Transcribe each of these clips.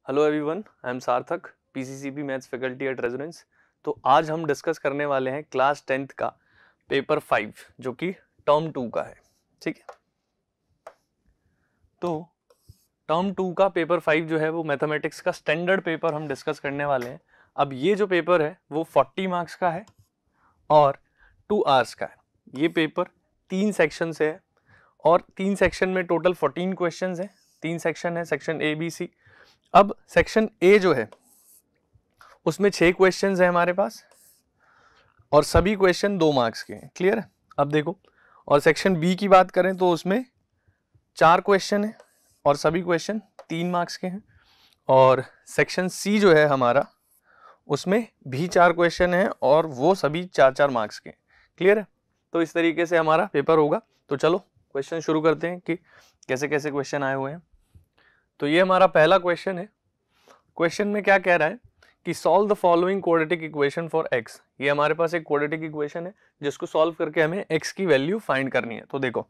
Hello everyone, I am सार्थक, पीसीसीबी maths faculty at resonance. तो आज हम डिस्कस करने वाले हैं क्लास 10th का पेपर 5 जो कि टर्म 2 का है। ठीक है, तो टर्म 2 का पेपर 5 जो है वो मैथमेटिक्स का स्टैंडर्ड पेपर हम डिस्कस करने वाले हैं। अब ये जो पेपर है वो 40 मार्क्स का है और 2 आवर्स का है। ये पेपर 3 सेक्शन से है और 3 सेक्शन में टोटल 14 क्वेश्चंस हैं। 3 सेक्शन है, सेक्शन ए बी सी। अब सेक्शन ए जो है उसमें 6 क्वेश्चंस है हमारे पास और सभी क्वेश्चन 2 मार्क्स के हैं। क्लियर है? अब देखो, और सेक्शन बी की बात करें तो उसमें 4 क्वेश्चन है और सभी क्वेश्चन 3 मार्क्स के हैं। और सेक्शन सी जो है हमारा उसमें भी 4 क्वेश्चन है और वो सभी 4-4 मार्क्स के हैं। क्लियर है? तो इस तरीके से हमारा पेपर होगा। तो चलो क्वेश्चन शुरू करते हैं कि कैसे कैसे क्वेश्चन आए हुए हैं। तो ये हमारा पहला क्वेश्चन है। क्वेश्चन में क्या कह रहा है कि solve the following quadratic equation for x। ये हमारे पास एक क्वाड्रेटिक इक्वेशन है जिसको सॉल्व करके हमें x की वैल्यू फाइंड करनी है। तो देखो,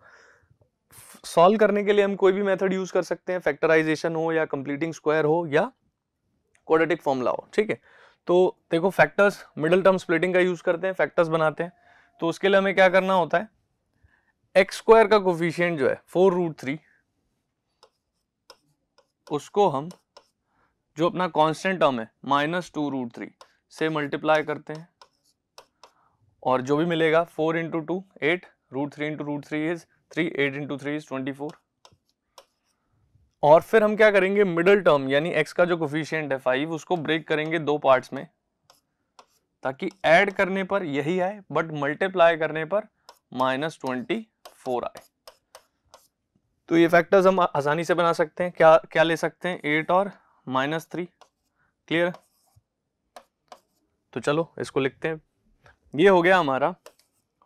सॉल्व करने के लिए हम कोई भी मेथड यूज कर सकते हैं, फैक्टराइजेशन हो या कंप्लीटिंग स्क्वायर हो या क्वाड्रेटिक फॉर्मूला हो। ठीक है, तो देखो फैक्टर्स, मिडिल टर्म स्प्लिटिंग का यूज करते हैं, फैक्टर्स बनाते हैं। तो उसके लिए हमें क्या करना होता है, एक्स स्क्वायर का कोफिशिएंट जो है 4√3 उसको हम जो अपना कांस्टेंट टर्म है -2√3 से मल्टीप्लाई करते हैं और जो भी मिलेगा 4 into 2 8, √3 into √3 is 3, 8 into 3 is 24। और फिर हम क्या करेंगे, मिडिल टर्म यानी x का जो कोफिशिएंट है 5 उसको ब्रेक करेंगे 2 पार्ट्स में ताकि ऐड करने पर यही आए बट मल्टीप्लाई करने पर -24 आए। तो ये फैक्टर्स हम आसानी से बना सकते हैं। क्या क्या ले सकते हैं, 8 और -3। क्लियर? तो चलो इसको लिखते हैं। ये हो गया हमारा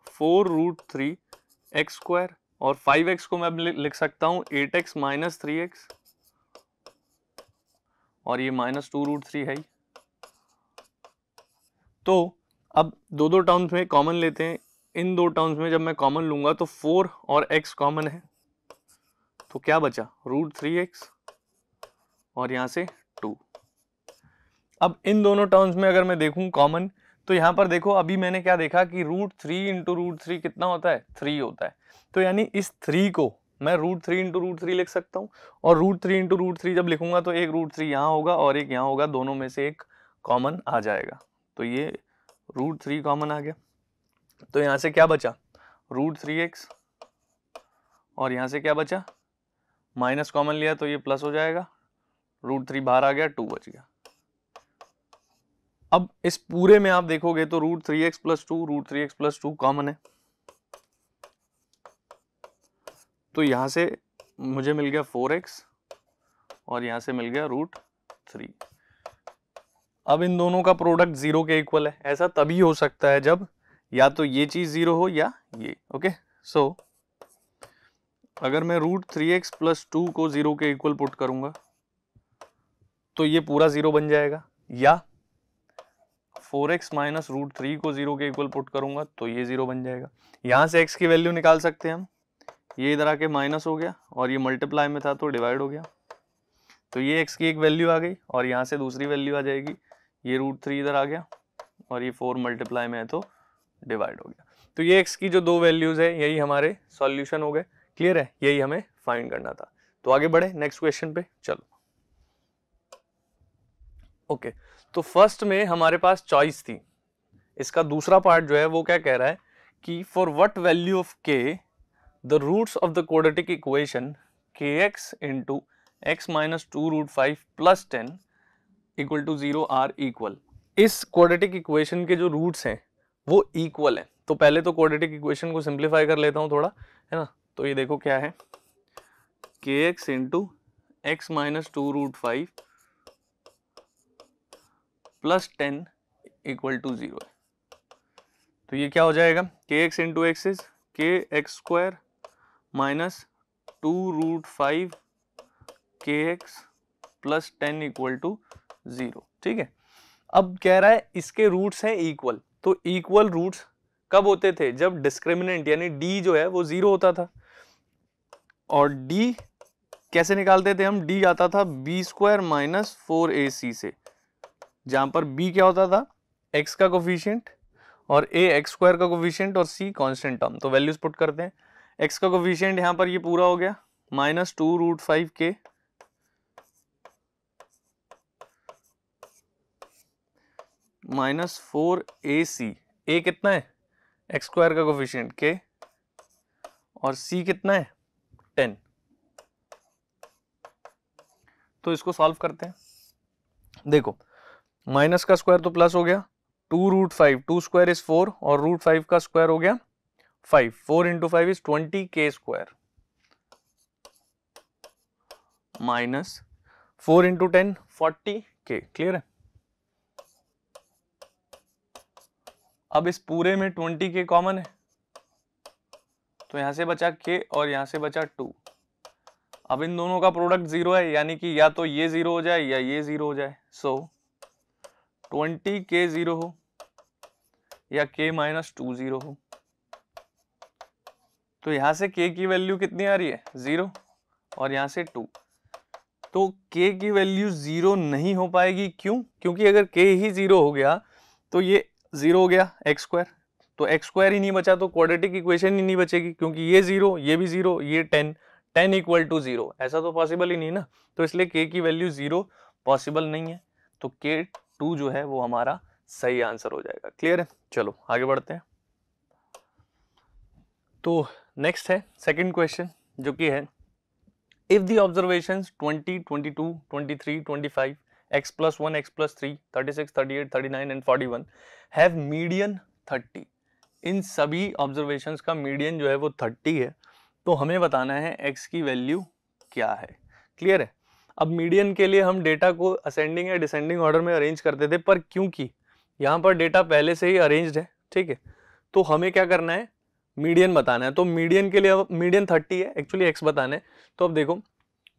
4√3 एक्स स्क्वायर और 5x को मैं लिख सकता हूं 8x - 3x और ये -2√3 है। तो अब दो टर्म्स में कॉमन लेते हैं। इन 2 टर्म्स में जब मैं कॉमन लूंगा तो 4 और x कॉमन है तो क्या बचा, √3x और यहां से 2। अब इन दोनों टर्म्स में अगर मैं देखूं कॉमन, तो यहां पर देखो अभी मैंने क्या देखा कि √3 इंटू √3 कितना होता है, 3 होता है। तो यानी इस 3 को मैं √3 इंटू √3 लिख सकता हूं और √3 इंटू √3 जब लिखूंगा तो एक √3 यहां होगा और एक यहां होगा, दोनों में से एक कॉमन आ जाएगा। तो ये √3 कॉमन आ गया। तो यहां से क्या बचा, √3x और यहां से क्या बचा, माइनस कॉमन लिया तो ये प्लस हो जाएगा, √3 बाहर आ गया, 2 बच गया। अब इस पूरे में आप देखोगे तो √3x + 2, √3x + 2 कॉमन है। तो यहां से मुझे मिल गया 4x और यहां से मिल गया √3। अब इन दोनों का प्रोडक्ट 0 के इक्वल है। ऐसा तभी हो सकता है जब या तो ये चीज 0 हो या ये। ओके, सो अगर मैं √3x + 2 को 0 के इक्वल पुट करूंगा तो ये पूरा 0 बन जाएगा, या 4x - √3 को 0 के इक्वल पुट करूंगा तो ये 0 बन जाएगा। यहां से x की वैल्यू निकाल सकते हैं हम। ये इधर आके माइनस हो गया और ये मल्टीप्लाई में था तो डिवाइड हो गया। तो ये x की एक वैल्यू आ गई और यहां से दूसरी वैल्यू आ जाएगी। ये √3 इधर आ गया और ये 4 मल्टीप्लाई में है तो डिवाइड हो गया। तो ये x की जो 2 वैल्यूज है यही हमारे सॉल्यूशन हो गए। क्लियर है? यही हमें फाइंड करना था। तो आगे बढ़े नेक्स्ट क्वेश्चन पे। चलो, ओके, तो फर्स्ट में हमारे पास चॉइस थी। इसका दूसरा पार्ट जो है वो क्या कह रहा है कि for what value of k the roots of the quadratic equation kx into x - 2√5 + 10 = 0 are equal. इस क्वाड्रेटिक इक्वेशन के जो रूट्स हैं वो इक्वल हैं। तो पहले तो क्वाड्रेटिक इक्वेशन को सिंप्लीफाई कर लेता हूं थोड़ा, है ना। तो ये देखो क्या है, kx इंटू x - 2√5 + 10 = 0 है। तो ये क्या हो जाएगा, kx into x is kx² - 2√5 kx + 10 = 0। ठीक है, अब कह रहा है इसके रूट्स हैं इक्वल। तो इक्वल रूट्स कब होते थे, जब डिस्क्रिमिनेंट यानी d जो है वो 0 होता था। और d कैसे निकालते थे हम, डी आता था बी स्क्वायर माइनस 4ac से, जहां पर बी क्या होता था, एक्स का कोफिशिएंट और ए एक्स स्क्वायर का कोफिशिएंट और सी कांस्टेंट टर्म। तो वैल्यूज पुट करते हैं, एक्स का कोफिशिएंट यहाँ पर ये पूरा हो गया -2√5k -4ac, ए कितना है एक्स स्क्वायर का कोफिशिएंट k और c कितना है 10। तो इसको सॉल्व करते हैं, देखो माइनस का स्क्वायर तो प्लस हो गया, 2√5, 2 स्क्वायर इज 4 और √5 का स्क्वायर हो गया 5, 4 into 5 is 20k square minus 4 into 10 40k। Clear है। अब इस पूरे में 20k कॉमन है, तो यहां से बचा k और यहां से बचा 2। अब इन दोनों का प्रोडक्ट 0 है, यानी कि या तो ये 0 हो जाए या ये 0 हो जाए। सो 20k 0 हो या k -2 0 हो, तो यहां से k की वैल्यू कितनी आ रही है 0 और यहां से 2। तो k की वैल्यू 0 नहीं हो पाएगी, क्यों? क्योंकि अगर k ही 0 हो गया तो ये 0 हो गया एक्स स्क्वायर, तो एक्स स्क्वायर ही नहीं बचा तो क्वाड्रेटिक इक्वेशन ही नहीं बचेगी, क्योंकि ये 0 ये भी 0 ये 10 10 = 0, ऐसा तो पॉसिबल ही नहीं ना। तो इसलिए k की वैल्यू 0 पॉसिबल नहीं है, तो k2 जो है वो हमारा सही आंसर हो जाएगा। क्लियर है। चलो आगे बढ़ते हैं। तो नेक्स्ट है सेकंड क्वेश्चन, जो कि है if the observations 20, 22, 23, 25, x + 1, x + 3, 36, 38, 39 and 41 have median 30, इन सभी ऑब्जर्वेशंस का मीडियन जो है वो 30 है, तो हमें बताना है x की वैल्यू क्या है। क्लियर है। अब मीडियन के लिए हम डेटा को असेंडिंग या डिसेंडिंग ऑर्डर में अरेंज करते थे, पर क्योंकि यहाँ पर डेटा पहले से ही अरेंज्ड है, ठीक है, तो हमें क्या करना है, मीडियन बताना है। तो मीडियन के लिए, अब मीडियन 30 है, एक्चुअली x बताना है। तो अब देखो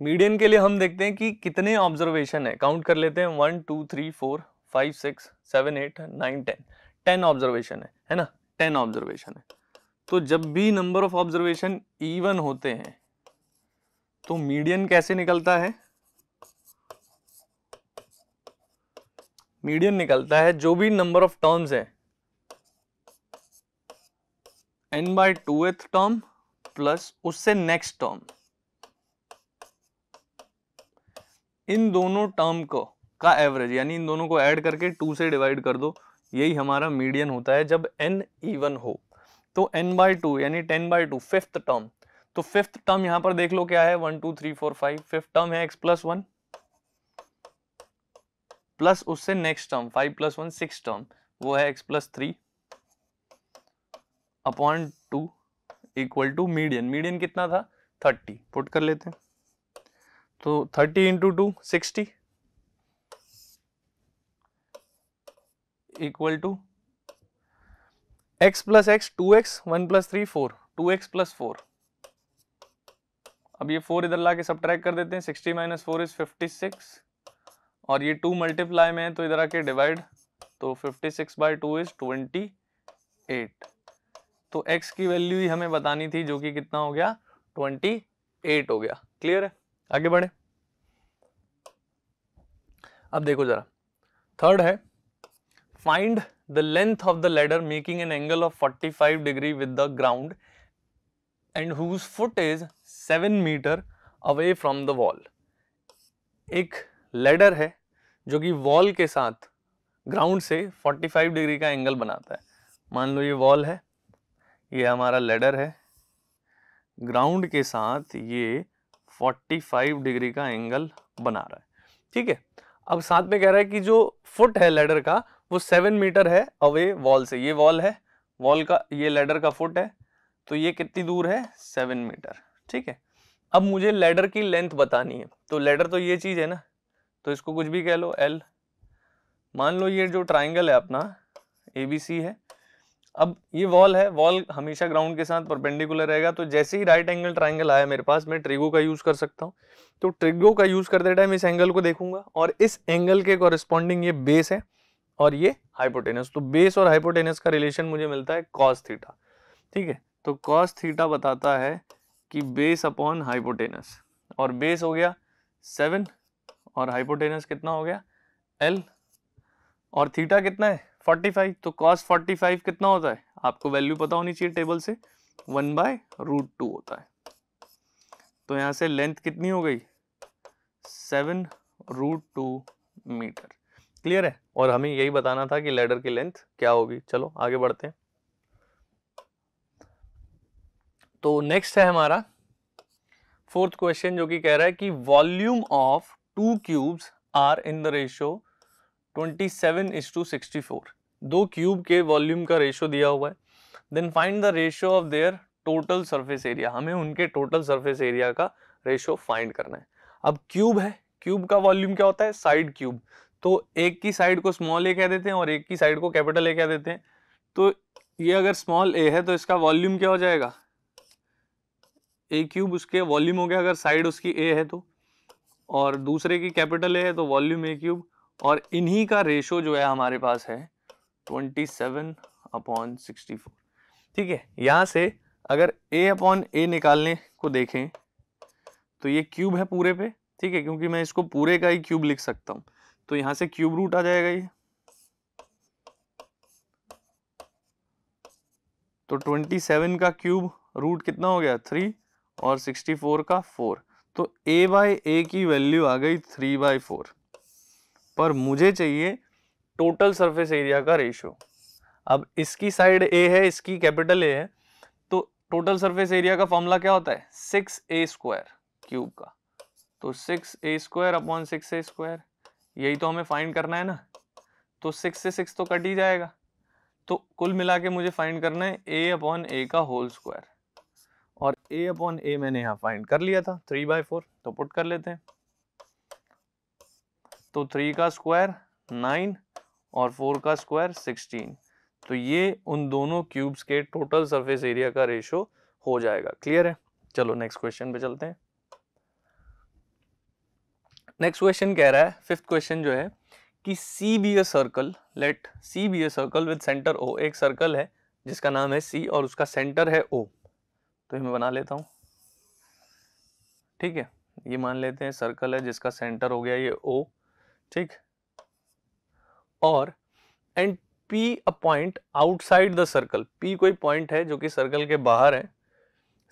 मीडियन के लिए हम देखते हैं कि कितने ऑब्जर्वेशन है, काउंट कर लेते हैं 1 2 3 4 5 6 7 8 9 10, 10 ऑब्जर्वेशन है ना, 10 ऑब्जर्वेशन है। तो जब भी नंबर ऑफ ऑब्जर्वेशन इवन होते हैं तो मीडियन कैसे निकलता है, मीडियन निकलता है जो भी नंबर ऑफ टर्म्स है n/2th टर्म प्लस उससे नेक्स्ट टर्म, इन दोनों टर्म को का एवरेज, यानी इन दोनों को ऐड करके 2 से डिवाइड कर दो, यही हमारा मीडियन होता है जब n इवन हो। तो n/2 यानी 10/2 फिफ्थ टर्म, तो फिफ्थ टर्म यहां पर देख लो क्या है 1 2 3 4 5, फिफ्थ टर्म है x + 1 प्लस उससे नेक्स्ट टर्म 5 + 1 6 टर्म, वो है x + 3 upon 2 equal to median. Median कितना था 30, पुट कर लेते हैं। तो 30 into 2 60 equal to x + x 2x 1 + 3 4, 2x + 4। अब ये 4 इधर ला के सब्ट्रैक्ट कर देते हैं, 60 - 4 इज 56 और ये 2 मल्टीप्लाई में है तो इधर आके डिवाइड, तो 56/2 इज 28। तो x की वैल्यू ही हमें बतानी थी, जो कि कितना हो गया 28 हो गया। क्लियर है। आगे बढ़े। अब देखो जरा, थर्ड है find the length of the ladder making an angle of 45 degree with the ground and whose foot is 7 metre away from the wall. एक लैडर है जो कि वॉल के साथ ग्राउंड से 45 डिग्री का एंगल बनाता है। मान लो ये वॉल है, ये हमारा लैडर है, ग्राउंड के साथ ये 45 डिग्री का एंगल बना रहा है, ठीक है। अब साथ में कह रहा है कि जो फुट है लैडर का वो 7 मीटर है अवे वॉल से। ये वॉल है, वॉल का ये लैडर का फुट है, तो ये कितनी दूर है 7 मीटर, ठीक है। अब मुझे लैडर की लेंथ बतानी है, तो लैडर तो ये चीज है ना, तो इसको कुछ भी कह लो L। मान लो ये जो ट्राइंगल है अपना ABC है, अब ये वॉल है, वॉल हमेशा ग्राउंड के साथ परपेंडिकुलर रहेगा, तो जैसे ही राइट एंगल ट्राइंगल आया मेरे पास, मैं ट्रिगो का यूज कर सकता हूँ। तो ट्रिगो का यूज करते टाइम इस एंगल को देखूंगा और इस एंगल के कॉरेस्पॉन्डिंग ये बेस है और ये हाइपोटेनस, तो बेस और हाइपोटेनस का रिलेशन मुझे मिलता है cos थीटा, ठीक है। तो cos थीटा बताता है कि बेस अपॉन हाइपोटेनस, और बेस हो गया 7 और हाइपोटेनस कितना हो गया L और थीटा कितना है 45, तो cos 45 कितना होता है आपको वैल्यू पता होनी चाहिए टेबल से 1/√2 होता है। तो यहाँ से लेंथ कितनी हो गई 7√2 मीटर। क्लियर है, और हमें यही बताना था कि लैडर की लेंथ क्या होगी। चलो आगे बढ़ते हैं। तो नेक्स्ट है हमारा फोर्थ क्वेश्चन जो कि कह रहा है कि volume of 2 cubes are in the ratio 27:64। 2 cube के वॉल्यूम का रेशियो दिया हुआ है। Then find the ratio of their total surface area. हमें उनके टोटल सरफेस एरिया का रेशियो फाइंड करना है। अब क्यूब है, क्यूब का वॉल्यूम क्या होता है साइड क्यूब, तो एक की साइड को स्मॉल ए कह देते हैं और एक की साइड को कैपिटल ए कह देते हैं। तो ये अगर स्मॉल ए है तो इसका वॉल्यूम क्या हो जाएगा ए क्यूब, उसके वॉल्यूम हो गया अगर साइड उसकी ए है तो, और दूसरे की कैपिटल ए है तो वॉल्यूम ए क्यूब, और इन्हीं का रेशो जो है हमारे पास है 27/64। ठीक है, यहां से अगर a/a निकालने को देखें तो ये क्यूब है पूरे पे, ठीक है, क्योंकि मैं इसको पूरे का ही क्यूब लिख सकता हूं, तो यहां से क्यूब रूट आ जाएगा ये, तो 27 का क्यूब रूट कितना हो गया 3 और 64 का 4, तो a/a की वैल्यू आ गई 3/4। पर मुझे चाहिए टोटल सरफेस एरिया का रेशियो। अब इसकी साइड a है, इसकी कैपिटल A है, तो टोटल सरफेस एरिया का फॉर्मूला क्या होता है 6a² क्यूब का, तो 6a² यही तो हमें फाइंड करना है ना। तो 6 से 6 तो कट ही जाएगा, तो कुल मिला के मुझे फाइंड करना है a/a का होल स्क्वायर, और a/a मैंने यहाँ फाइंड कर लिया था 3/4, तो पुट कर लेते हैं। तो 3 का स्क्वायर 9 और 4 का स्क्वायर 16, तो ये उन दोनों क्यूब्स के टोटल सरफेस एरिया का रेशियो हो जाएगा। क्लियर है, चलो नेक्स्ट क्वेश्चन पे चलते हैं। नेक्स्ट क्वेश्चन कह रहा है, फिफ्थ क्वेश्चन जो है कि C be a circle, let C be a circle with centre O। एक सर्कल है जिसका नाम है C और उसका सेंटर है O, तो मैं बना लेता हूं। ठीक है, ये मान लेते हैं सर्कल है जिसका सेंटर हो गया ये O, ठीक, और and P a point outside the circle. P कोई पॉइंट है जो कि सर्कल के बाहर है,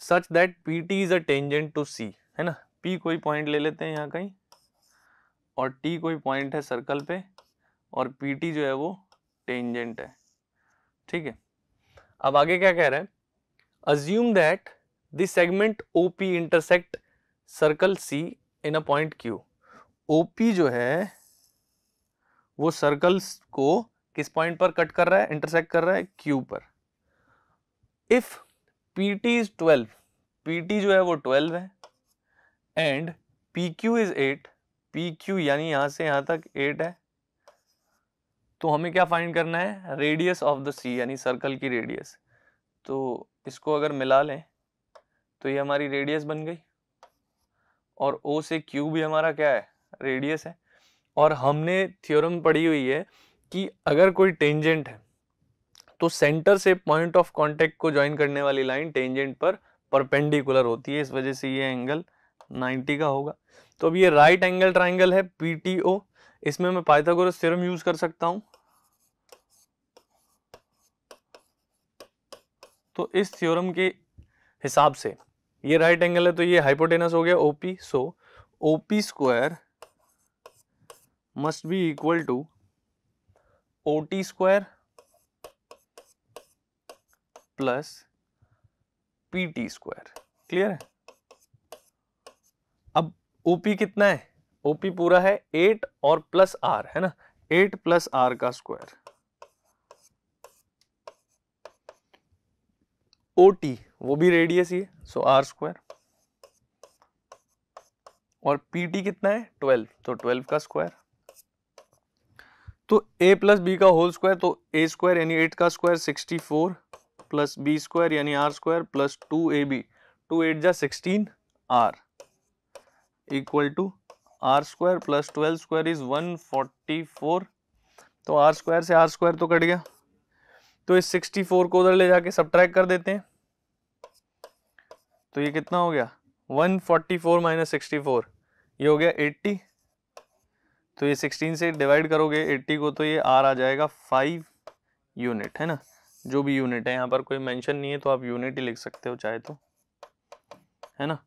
such that PT is a tangent to C, है ना। P कोई पॉइंट ले लेते हैं यहाँ कहीं, और T कोई पॉइंट है सर्कल पे, और PT जो है वो टेंजेंट है। ठीक है, अब आगे क्या कह रहा है, assume that this segment OP intersect circle C in a point Q। OP जो है वो सर्कल को किस पॉइंट पर कट कर रहा है, इंटरसेक्ट कर रहा है Q पर। इफ PT इज 12, PT जो है वो 12 है, एंड PQ इज 8, PQ यानी यहां से यहां तक 8 है, तो हमें क्या फाइंड करना है रेडियस ऑफ द C, यानी सर्कल की रेडियस। तो इसको अगर मिला लें तो ये हमारी रेडियस बन गई, और O से Q भी हमारा क्या है रेडियस है। और हमने थ्योरम पढ़ी हुई है कि अगर कोई टेंजेंट है तो सेंटर से पॉइंट ऑफ कांटेक्ट को ज्वाइन करने वाली लाइन टेंजेंट पर परपेंडिकुलर होती है, इस वजह से ये एंगल 90 का होगा। तो अब ये राइट एंगल ट्राइंगल है PTO, इसमें मैं पाइथागोरस थ्योरम यूज कर सकता हूं। तो इस थ्योरम के हिसाब से ये राइट एंगल है, तो ये हाइपोटेनस हो गया OP, so OP square must be equal to OT square plus PT square. Clear है, अब OP कितना है, OP पूरा है 8 और प्लस R, है ना, 8 प्लस R का स्क्वायर। OT वो भी रेडियस ही है, सो R स्क्वायर, और PT कितना है 12, तो 12 का स्क्वायर। तो A प्लस B का होल स्क्वायर, तो A स्क्वायर यानी 8 का स्क्वायर 64 प्लस B स्क्वायर यानी R स्क्वायर प्लस 2AB, 2 8 जा 16 R equal to R square plus 12 square is 144। तो R स्क्वायर से R स्क्वायर तो कट गया, तो इस 64 को उधर ले जाके सब्ट्रैक्ट कर देते हैं, तो ये कितना हो गया 144 माइनस 64 ये हो गया 80, तो ये 16 से डिवाइड करोगे 80 को तो ये आर आ जाएगा 5 यूनिट, है ना। जो भी यूनिट है, यहाँ पर कोई मेंशन नहीं है तो आप यूनिट ही लिख सकते हो चाहे तो, है ना।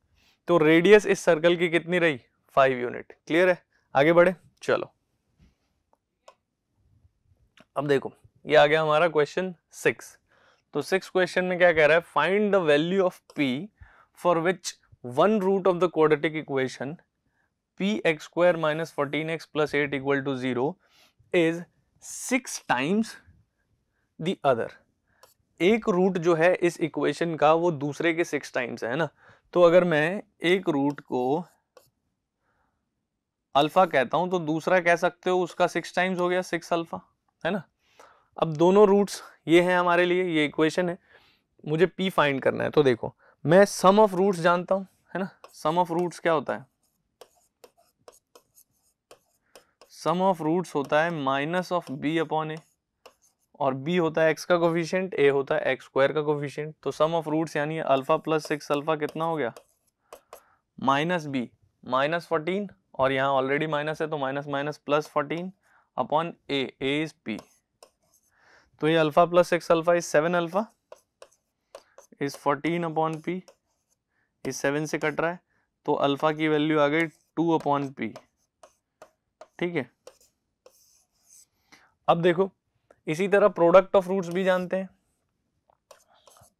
तो रेडियस इस सर्कल की कितनी रही, 5 यूनिट। क्लियर है, आगे बढ़े, चलो। अब देखो ये आ गया हमारा क्वेश्चन 6। तो 6 क्वेश्चन में क्या कह रहा है, find the value of p for which one root of the quadratic equation px square minus 14x plus 8 equal to 0 is 6 times the other. एक रूट जो है इस इक्वेशन का वो दूसरे के 6 टाइम्स है ना। तो अगर मैं एक रूट को अल्फा कहता हूं तो दूसरा कह सकते हो उसका 6 टाइम्स हो गया 6 अल्फा, है ना। अब दोनों रूट्स ये हैं हमारे लिए, ये इक्वेशन है, मुझे p फाइंड करना है। तो देखो मैं सम ऑफ रूट्स जानता हूं, है ना। सम ऑफ रूट्स क्या होता है, सम ऑफ रूट्स होता है माइनस ऑफ b अपॉन ए, और b होता है x का कोफिशिएंट, a होता है x स्क्वायर का कोफिशिएंट। तो सम ऑफ रूट्स यानी अल्फा प्लस 6 अल्फा कितना हो गया, माइनस b माइनस 14, और यहाँ ऑलरेडी माइनस है तो minus minus plus 14 upon a is p। तो ये alpha plus 6 alpha is 7 alpha is 14 upon p, इस 7 से कट रहा है तो अल्फा की वैल्यू आ गई 2 अपॉन p। ठीक है, अब देखो इसी तरह प्रोडक्ट ऑफ रूट्स भी जानते हैं।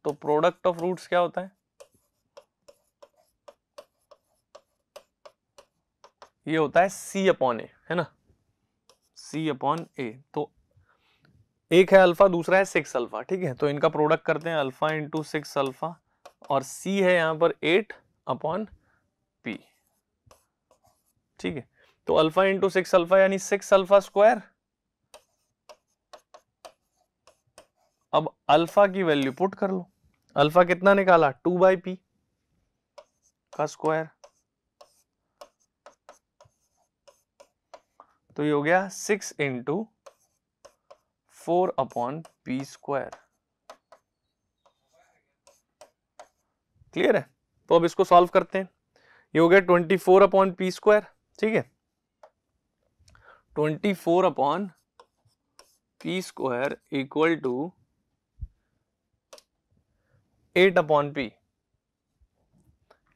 तो प्रोडक्ट ऑफ रूट्स क्या होता है, ये होता है c अपॉन ए, है ना, c अपॉन ए। तो एक है अल्फा दूसरा है 6 अल्फा, ठीक है। तो इनका प्रोडक्ट करते हैं, अल्फा इंटू 6 अल्फा, और c है यहाँ पर 8 अपॉन p। ठीक है, तो अल्फा इंटू 6 अल्फा यानी 6 अल्फा स्क्वायर। अब अल्फा की वैल्यू पुट कर लो, अल्फा कितना निकाला 2 बाई पी का स्क्वायर, तो ये हो गया 6 into 4 upon P square. Clear है, तो अब इसको सॉल्व करते हैं। ये हो गया 24 अपॉन पी स्क्वायर, ठीक है। 24 upon P square equal to 8 upon P,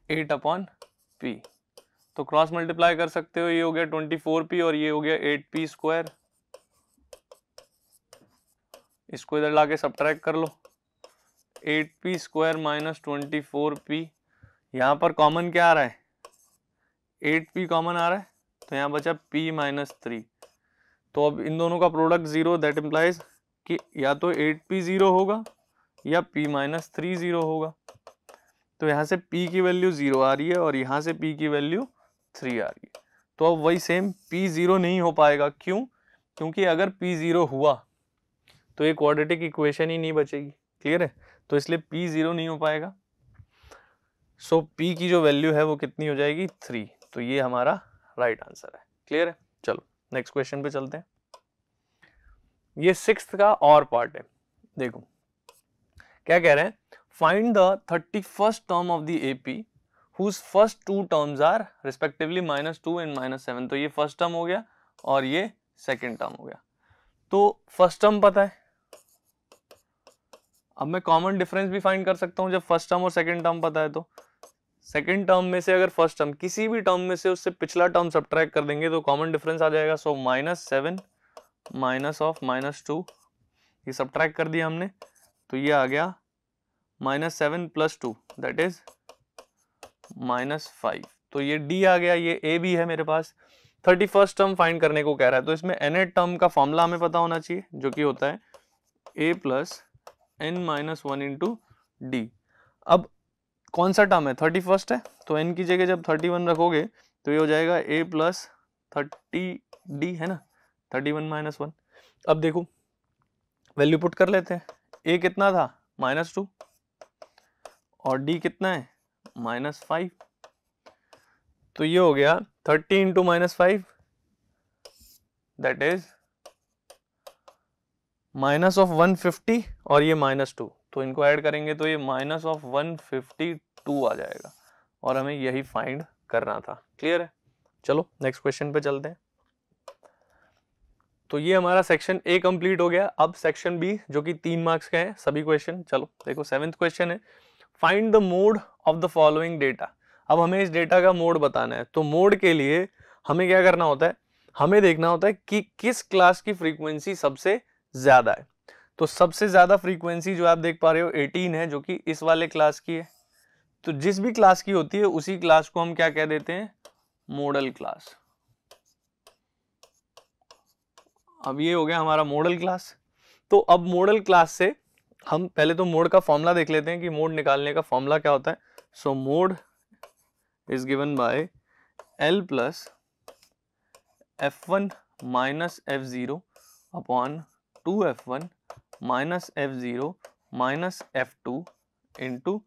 8 upon P. तो क्रॉस मल्टीप्लाई कर सकते हो, ये हो गया 24p और ये हो गया 8p स्क्वायर। इसको इधर लाके सब्ट्रैक्ट कर लो, 8p स्क्वायर माइनस 24p। यहाँ पर कॉमन क्या आ रहा है, 8p कॉमन आ रहा है, तो यहाँ बचा p माइनस 3। तो अब इन दोनों का प्रोडक्ट 0, दैट इम्प्लाइज कि या तो 8p 0 होगा या p माइनस 3 0 होगा। तो यहाँ से p की वैल्यू 0 आ रही है और यहाँ से p की वैल्यू 3 आ रही है। तो अब वही सेम p 0 नहीं हो पाएगा, क्यों, क्योंकि अगर p 0 हुआ तो ये क्वाड्रेटिक इक्वेशन ही नहीं बचेगी। क्लियर है, तो इसलिए p 0 नहीं हो पाएगा। सो p की जो वैल्यू है वो कितनी हो जाएगी 3। तो ये हमारा राइट आंसर है। क्लियर है, चलो नेक्स्ट क्वेश्चन पे चलते हैं। ये 6th का और पार्ट है। देखो क्या कह रहे हैं, find the 31st term of the AP whose first two terms are respectively -2 and -7। तो ये फर्स्ट टर्म हो गया और ये सेकेंड टर्म हो गया। तो फर्स्ट टर्म पता है, अब मैं कॉमन डिफरेंस भी फाइंड कर सकता हूं जब फर्स्ट टर्म और सेकेंड टर्म पता है। तो सेकेंड टर्म में से अगर फर्स्ट टर्म किसी भी टर्म में से उससे पिछला टर्म सब्ट्रैक्ट कर देंगे तो कॉमन डिफरेंस आ जाएगा। सो -7 माइनस ऑफ -2, ये सब्ट्रैक्ट कर दिया हमने, तो ये आ गया -7 + 2 दैट इज -5। तो ये d आ गया, ये a भी है मेरे पास। 31st टर्म फाइंड करने को कह रहा है, तो इसमें nth टर्म का फॉर्मूला हमें पता होना चाहिए, जो कि होता है a + n-1 इंटू डी। अब कौन सा टर्म है, 31st है, तो n की जगह जब 31 रखोगे तो ये हो जाएगा a + 30d, है ना, 31 - 1। अब देखो वैल्यू पुट कर लेते हैं, a कितना था -2 और d कितना है -5। तो ये हो गया 30 इंटू -5 दैट इज -150 और ये -2, तो इनको ऐड करेंगे तो ये -152 आ जाएगा। और हमें यही फाइंड करना था। क्लियर है? चलो नेक्स्ट क्वेश्चन पे चलते हैं। तो ये हमारा सेक्शन ए कंप्लीट हो गया। अब सेक्शन बी जो कि 3 मार्क्स का है सभी क्वेश्चन। चलो देखो 7th क्वेश्चन है, find the mode of the following data. अब हमें इस डेटा का मोड बताना है। तो मोड के लिए हमें क्या करना होता है, हमें देखना होता है कि किस क्लास की फ्रीक्वेंसी सबसे ज्यादा है। तो सबसे ज्यादा फ्रीक्वेंसी जो आप देख पा रहे हो 18 है, जो कि इस वाले क्लास की है। तो जिस भी क्लास की होती है उसी क्लास को हम क्या कह देते हैं, मॉडल क्लास। अब ये हो गया हमारा मॉडल क्लास। तो अब मॉडल क्लास से हम पहले तो मोड का फॉर्मूला देख लेते हैं कि मोड निकालने का फॉर्मूला क्या होता है। सो mode is given by L plus F1 minus F0 upon 2F1 minus F0 minus F2 into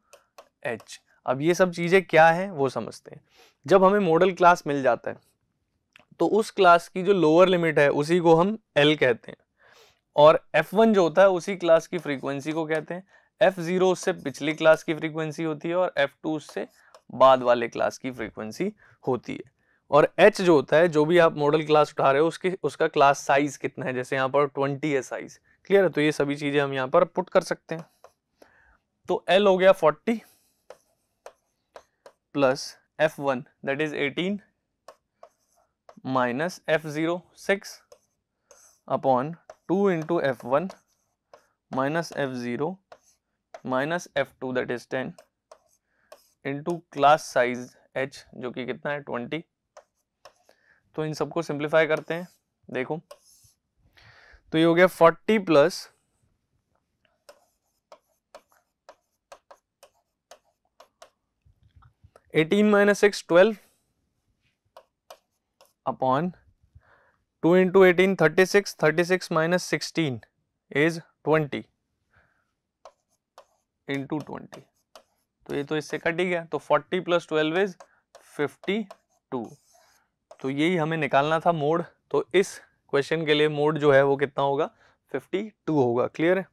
H। अब ये सब चीजें क्या है वो समझते हैं। जब हमें मॉडल क्लास मिल जाता है तो उस क्लास की जो लोअर लिमिट है उसी को हम L कहते हैं, और F1 जो होता है उसी क्लास की फ्रीक्वेंसी को कहते हैं। F0 उससे पिछली क्लास की फ्रीक्वेंसी होती है और F2 उससे बाद वाले क्लास की फ्रीक्वेंसी होती है। और H जो होता है, जो भी आप मॉडल क्लास उठा रहे हो उसका क्लास साइज कितना है, जैसे यहाँ पर 20 है साइज। क्लियर है? तो ये सभी चीजें हम यहाँ पर पुट कर सकते हैं। तो L हो गया 40 plus F1 that is 18 minus F0 6 upon 2 into F1 minus F0 minus F2 that is 10 into class size H जो कि कितना है 20। तो इन सबको सिंप्लीफाई करते हैं। देखो तो ये हो गया 40 plus 18 minus 6 12 upon 2 into 18 36 36 minus 16 is 20 into 20। तो ये तो इससे कट ही गया। तो 40 प्लस 12 इज 52। तो यही हमें निकालना था मोड। तो इस क्वेश्चन के लिए मोड जो है वो कितना होगा, 52 होगा। क्लियर है?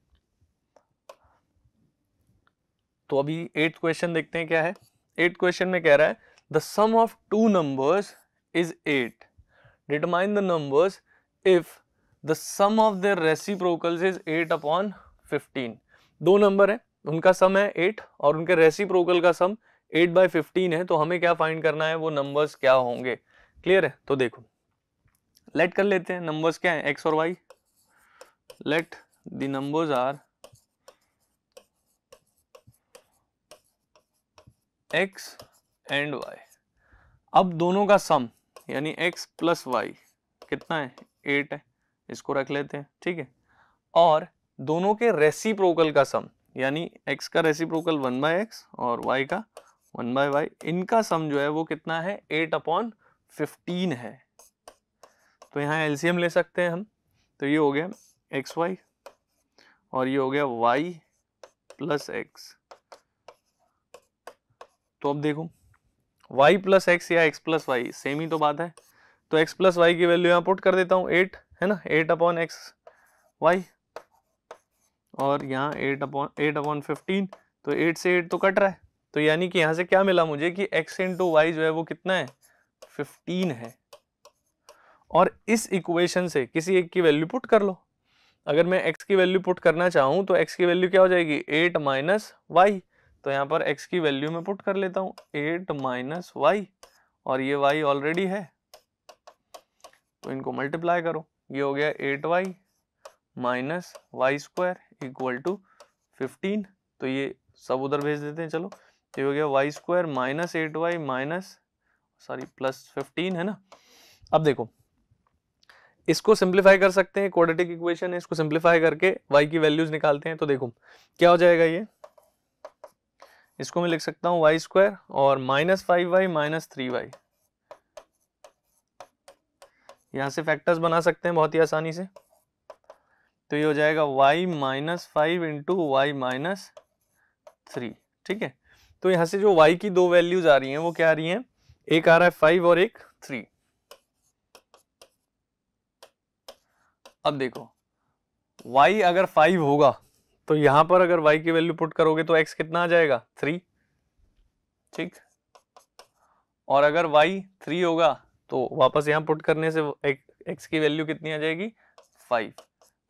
तो अभी 8th क्वेश्चन देखते हैं क्या है। 8th क्वेश्चन में कह रहा है the sum of two numbers is 8, determine the numbers if the sum of their reciprocals is 8 upon 15। दो नंबर है, उनका सम है 8 और उनके रेसिप्रोकल का सम 8/15 है। तो हमें क्या फाइंड करना है, वो नंबर्स क्या होंगे। क्लियर है? तो देखो लेट कर लेते हैं नंबर्स क्या है, x और y। Let the numbers are x and y। अब दोनों का सम यानी x प्लस y कितना है, 8 है। इसको रख लेते हैं, ठीक है। और दोनों के रेसिप्रोकल का सम यानी x का रेसिप्रोकल 1/x और y का 1/y, इनका सम जो है वो कितना है, 8/15 है। तो यहाँ एलसीएम ले सकते हैं हम। तो ये हो गया xy और ये हो गया y प्लस x। तो अब देखो y प्लस एक्स या x प्लस वाई सेम ही तो बात है। तो x प्लस वाई की वैल्यू यहाँ पुट कर देता हूँ 8 है ना, 8/x y और यहाँ 8/15। तो 8 से 8 तो कट रहा है। तो यानी कि यहाँ से क्या मिला मुझे कि x इंटू वाई जो है वो कितना है, 15 है। और इस इक्वेशन से किसी एक की वैल्यू पुट कर लो। अगर मैं x की वैल्यू पुट करना चाहूँ तो x की वैल्यू क्या हो जाएगी, 8 माइनस वाई। तो यहाँ पर x की वैल्यू में पुट कर लेता हूँ 8 माइनस वाई और ये y ऑलरेडी है तो इनको मल्टीप्लाई करो। ये हो गया 8y minus Y square equal to 15। तो ये सब उधर भेज देते हैं। चलो ये हो गया Y square minus 8y minus plus 15 है ना। अब देखो इसको सिंप्लीफाई कर सकते हैं, क्वाड्रेटिक इक्वेशन है, इसको सिंप्लीफाई करके y की वैल्यूज निकालते हैं। तो देखो क्या हो जाएगा, ये इसको मैं लिख सकता हूँ वाई स्क्वायर और माइनस 5y माइनस 3y। यहां से फैक्टर्स बना सकते हैं बहुत ही आसानी से। तो ये हो जाएगा y माइनस 5 इंटू वाई माइनस 3। ठीक है। तो यहां से जो y की दो वैल्यूज आ रही हैं वो क्या आ रही हैं, एक आ रहा है 5 और एक 3। अब देखो y अगर 5 होगा तो यहां पर अगर y की वैल्यू पुट करोगे तो x कितना आ जाएगा, 3। ठीक। और अगर y 3 होगा तो वापस यहाँ पुट करने से x की वैल्यू कितनी आ जाएगी 5।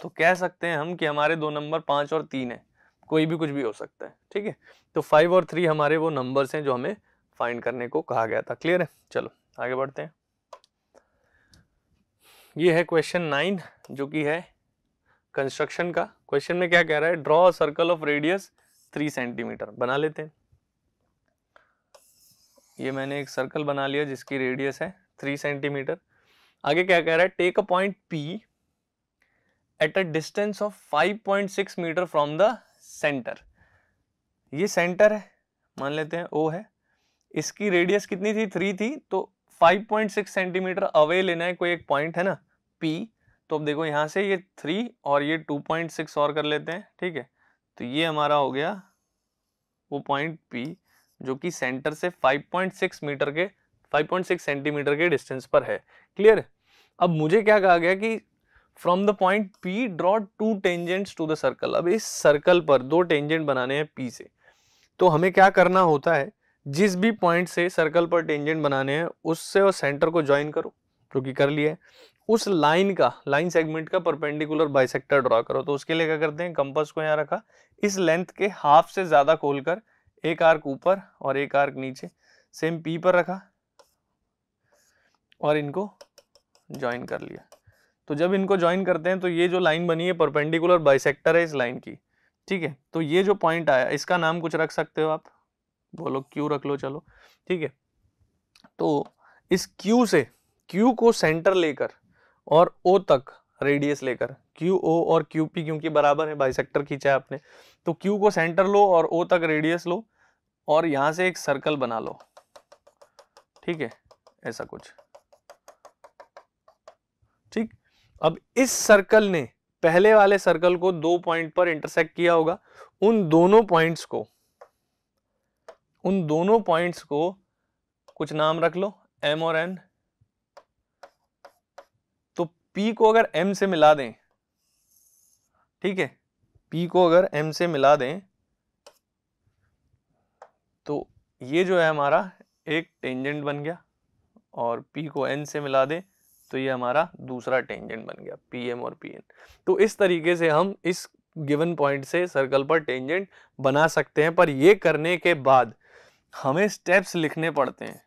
तो कह सकते हैं हम कि हमारे दो नंबर 5 और 3 है, कोई भी कुछ भी हो सकता है, ठीक है। तो 5 और 3 हमारे वो नंबर्स हैं जो हमें फाइंड करने को कहा गया था। क्लियर है? चलो आगे बढ़ते हैं। ये है क्वेश्चन 9 जो कि है कंस्ट्रक्शन का। क्वेश्चन में क्या कह रहा है, draw a circle of radius 3 centimetre. बना लेते हैं। ये मैंने एक सर्कल बना लिया जिसकी रेडियस है 3 सेंटीमीटर। आगे क्या कह रहा है, take a point P at a distance of 5.6 metre from the centre. ये सेंटर है, मान लेते हैं O है, इसकी रेडियस कितनी थी 3 थी, तो 5.6 सेंटीमीटर अवे लेना है, कोई एक पॉइंट है ना P। तो अब देखो यहाँ से ये 3 और ये 2.6 और कर लेते हैं, ठीक है। तो ये हमारा हो गया वो पॉइंट P जो कि सेंटर से 5.6 सेंटीमीटर के डिस्टेंस पर है। क्लियर? अब मुझे क्या कहा गया कि from the point P draw 2 tangents to the circle. अब इस सर्कल पर 2 टेंजेंट बनाने हैं P से। तो हमें क्या करना होता है, जिस भी पॉइंट से सर्कल पर टेंजेंट बनाने हैं उससे और सेंटर को ज्वाइन करो, जो कि कर लिया है। उस लाइन सेगमेंट का परपेंडिकुलर बाइसेक्टर ड्रॉ करो। तो उसके लिए क्या करते हैं, कंपास को यहाँ रखा, इस लेंथ के हाफ से ज्यादा खोलकर एक आर्क ऊपर और एक आर्क नीचे सेम P पर रखा और इनको ज्वाइन कर लिया। तो जब इनको ज्वाइन करते हैं तो ये जो लाइन बनी है परपेंडिकुलर बाइसेक्टर है इस लाइन की, ठीक है। तो ये जो पॉइंट आया इसका नाम कुछ रख सकते हो आप, बोलो Q रख लो, चलो ठीक है। तो इस Q से Q को सेंटर लेकर और O तक रेडियस लेकर, QO और QP क्योंकि बराबर है, बाइसेक्टर खींचा है आपने, तो Q को सेंटर लो और O तक रेडियस लो और यहां से एक सर्कल बना लो, ठीक है, ऐसा कुछ, ठीक। अब इस सर्कल ने पहले वाले सर्कल को 2 पॉइंट पर इंटरसेक्ट किया होगा। उन दोनों पॉइंट्स को कुछ नाम रख लो, M और N। तो P को अगर M से मिला दें, ठीक है, P को अगर M से मिला दें तो ये जो है हमारा एक टेंजेंट बन गया, और P को N से मिला दें तो ये हमारा दूसरा टेंजेंट बन गया, PM और PN। तो इस तरीके से हम इस गिवन पॉइंट से सर्कल पर टेंजेंट बना सकते हैं, पर ये करने के बाद हमें स्टेप्स लिखने पड़ते हैं,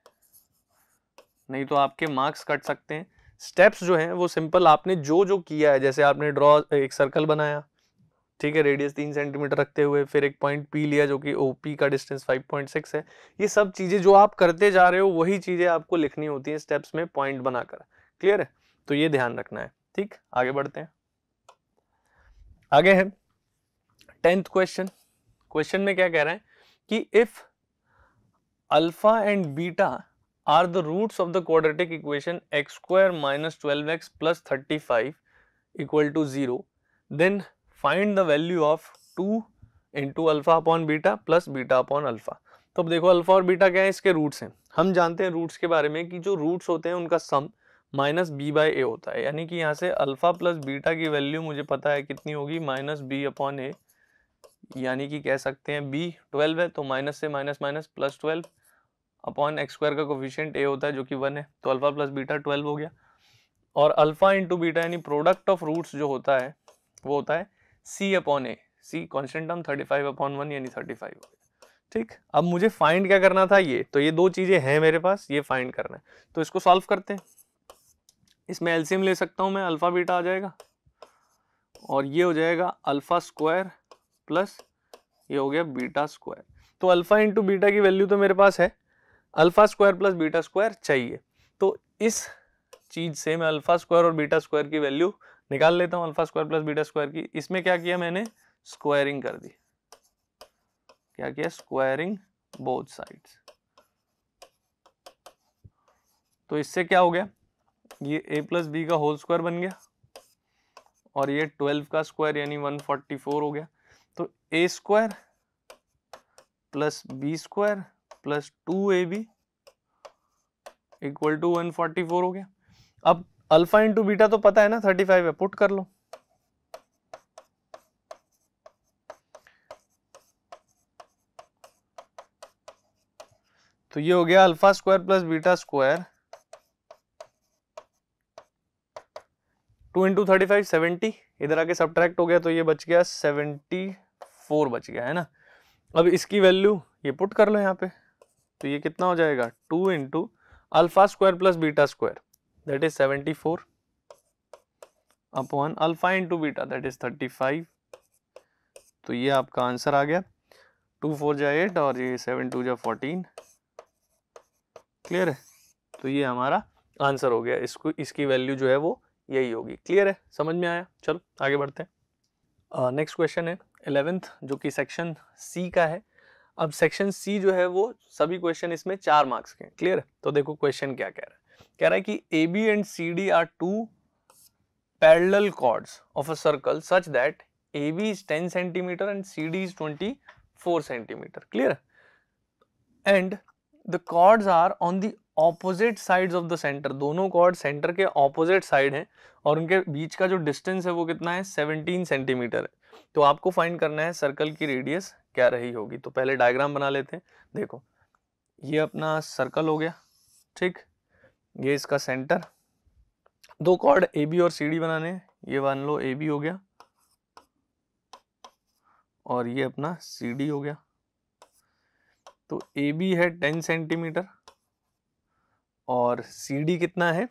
नहीं तो आपके मार्क्स कट सकते हैं। स्टेप्स जो हैं वो सिंपल, आपने जो किया है, जैसे आपने ड्रॉ एक सर्कल बनाया, ठीक है, रेडियस 3 सेंटीमीटर रखते हुए, फिर एक पॉइंट P लिया जो कि OP का डिस्टेंस 5.6 है। ये सब चीजें जो आप करते जा रहे हो वही चीजें आपको लिखनी होती हैं स्टेप्स में पॉइंट बनाकर। क्लियर है? तो ये ध्यान रखना है, ठीक। आगे बढ़ते हैं। आगे है 10th क्वेश्चन। क्वेश्चन में क्या कह रहा है कि if alpha and beta are the roots of the quadratic equation x square minus 12x plus 35 equal to 0, then find the value of 2 into alpha upon beta plus beta upon alpha। तो अब देखो alpha और beta क्या है, इसके roots हैं। हम जानते हैं रूट्स के बारे में कि जो रूट्स होते हैं उनका सम माइनस बी बाई ए होता है, यानी कि यहाँ से अल्फा प्लस बीटा की वैल्यू मुझे पता है कितनी होगी, माइनस बी अपॉन ए, यानी कि कह सकते हैं बी 12 है तो माइनस से minus minus plus 12 upon x square का कोफिशिएंट ए होता है जो कि 1 है, तो अल्फा प्लस बीटा 12 हो गया। और अल्फा इंटू बीटा यानी प्रोडक्ट ऑफ रूट्स जो होता है वो होता है सी अपॉन ए, सी कॉन्स्टेंट टर्म 35 अपॉन 1 यानी 35 हो गया, ठीक। अब मुझे फाइंड क्या करना था, ये तो ये दो चीजें हैं मेरे पास, ये फाइंड करना है। तो इसको सॉल्व करते हैं। इसमें एलसीएम ले सकता हूं मैं, अल्फा बीटा आ जाएगा और ये हो जाएगा अल्फा स्क्वायर प्लस ये हो गया बीटा स्क्वायर। तो अल्फा इंटू बीटा की वैल्यू तो मेरे पास है, alpha square plus beta square चाहिए। तो इस चीज से मैं अल्फा स्क्वायर और बीटा स्क्वायर की वैल्यू निकाल लेता हूं, alpha square plus beta square की। इसमें क्या किया मैंने, स्क्वायरिंग कर दी। क्या किया, स्क्वायरिंग बोथ साइड्स। तो इससे क्या हो गया, ये a प्लस बी का होल स्क्वायर बन गया और ये 12 का स्क्वायर यानी 144 हो गया। तो a square plus B square plus 2ab equal to 144 हो गया। अब अल्फा इंटू बीटा तो पता है ना 35 है, पुट कर लो। तो ये हो गया alpha square plus beta square 2 into 35 70, इधर आके सब्ट्रैक्ट हो गया तो ये बच गया 74 बच गया है ना। अब इसकी वैल्यू ये पुट कर लो यहाँ पे, तो ये कितना हो जाएगा 2 into alpha square plus beta square that is 74 upon alpha into beta that is 35। तो ये आपका आंसर आ गया 2 4 जा 8 और ये 7 2 जा 14। क्लियर है, तो ये हमारा आंसर हो गया। इसको इसकी वैल्यू जो है वो यही होगी। क्लियर है, समझ में आया? चलो आगे बढ़ते हैं। नेक्स्ट क्वेश्चन है 11th जो कि सेक्शन सी का है। अब सेक्शन सी जो है वो सभी क्वेश्चन इसमें 4 मार्क्स के हैं। क्लियर है, तो देखो क्वेश्चन क्या कह रहा है। कह रहा है कि A B and C D are two parallel chords of a circle such that AB is 10 centimeter and CD is 24 centimeter. Clear? And the chords are on the opposite sides of the center. दोनों chords center के opposite side हैं और उनके बीच का जो distance है वो कितना है 17 सेंटीमीटर है। तो आपको फाइंड करना है सर्कल की रेडियस क्या रही होगी। तो पहले डायग्राम बना लेते हैं। देखो ये अपना सर्कल हो गया, ठीक, ये इसका सेंटर, दो कॉर्ड ए बी और सी डी बनाने हैं, ये मान लो ए बी हो गया और ये अपना सी डी हो गया। तो ए बी है 10 सेंटीमीटर और सी डी कितना है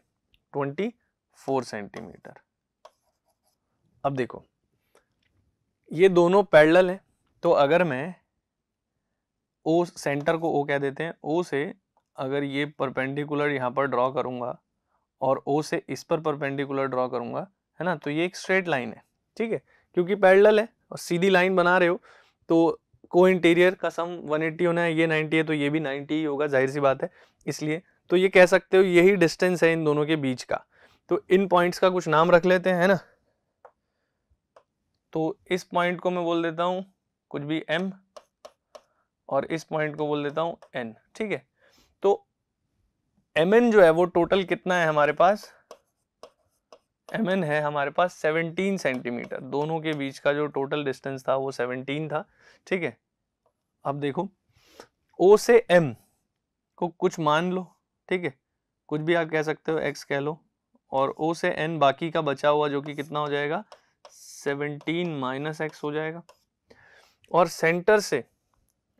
24 सेंटीमीटर। अब देखो ये दोनों पैरेलल हैं, तो अगर मैं ओ सेंटर को ओ कह देते हैं, ओ से अगर ये परपेंडिकुलर यहाँ पर ड्रॉ करूंगा और O से इस पर परपेंडिकुलर ड्रॉ करूंगा, है ना, तो ये एक स्ट्रेट लाइन है। ठीक है, क्योंकि पैरेलल है और सीधी लाइन बना रहे हो तो को इंटीरियर का सम 180 होना है, ये 90 है तो ये भी 90 ही होगा, जाहिर सी बात है। इसलिए तो ये कह सकते हो यही डिस्टेंस है इन दोनों के बीच का। तो इन पॉइंट्स का कुछ नाम रख लेते हैं, है ना। तो इस पॉइंट को मैं बोल देता हूँ कुछ भी M और इस पॉइंट को बोल देता हूँ N। ठीक है, तो Mn जो है वो टोटल कितना है हमारे पास, Mn है हमारे पास 17 सेंटीमीटर। दोनों के बीच का जो टोटल डिस्टेंस था वो 17 था। ठीक है, अब देखो O से M को कुछ मान लो, ठीक है, कुछ भी आप कह सकते हो, x कह लो, और O से N बाकी का बचा हुआ जो कि कितना हो जाएगा 17 माइनस x हो जाएगा। और सेंटर से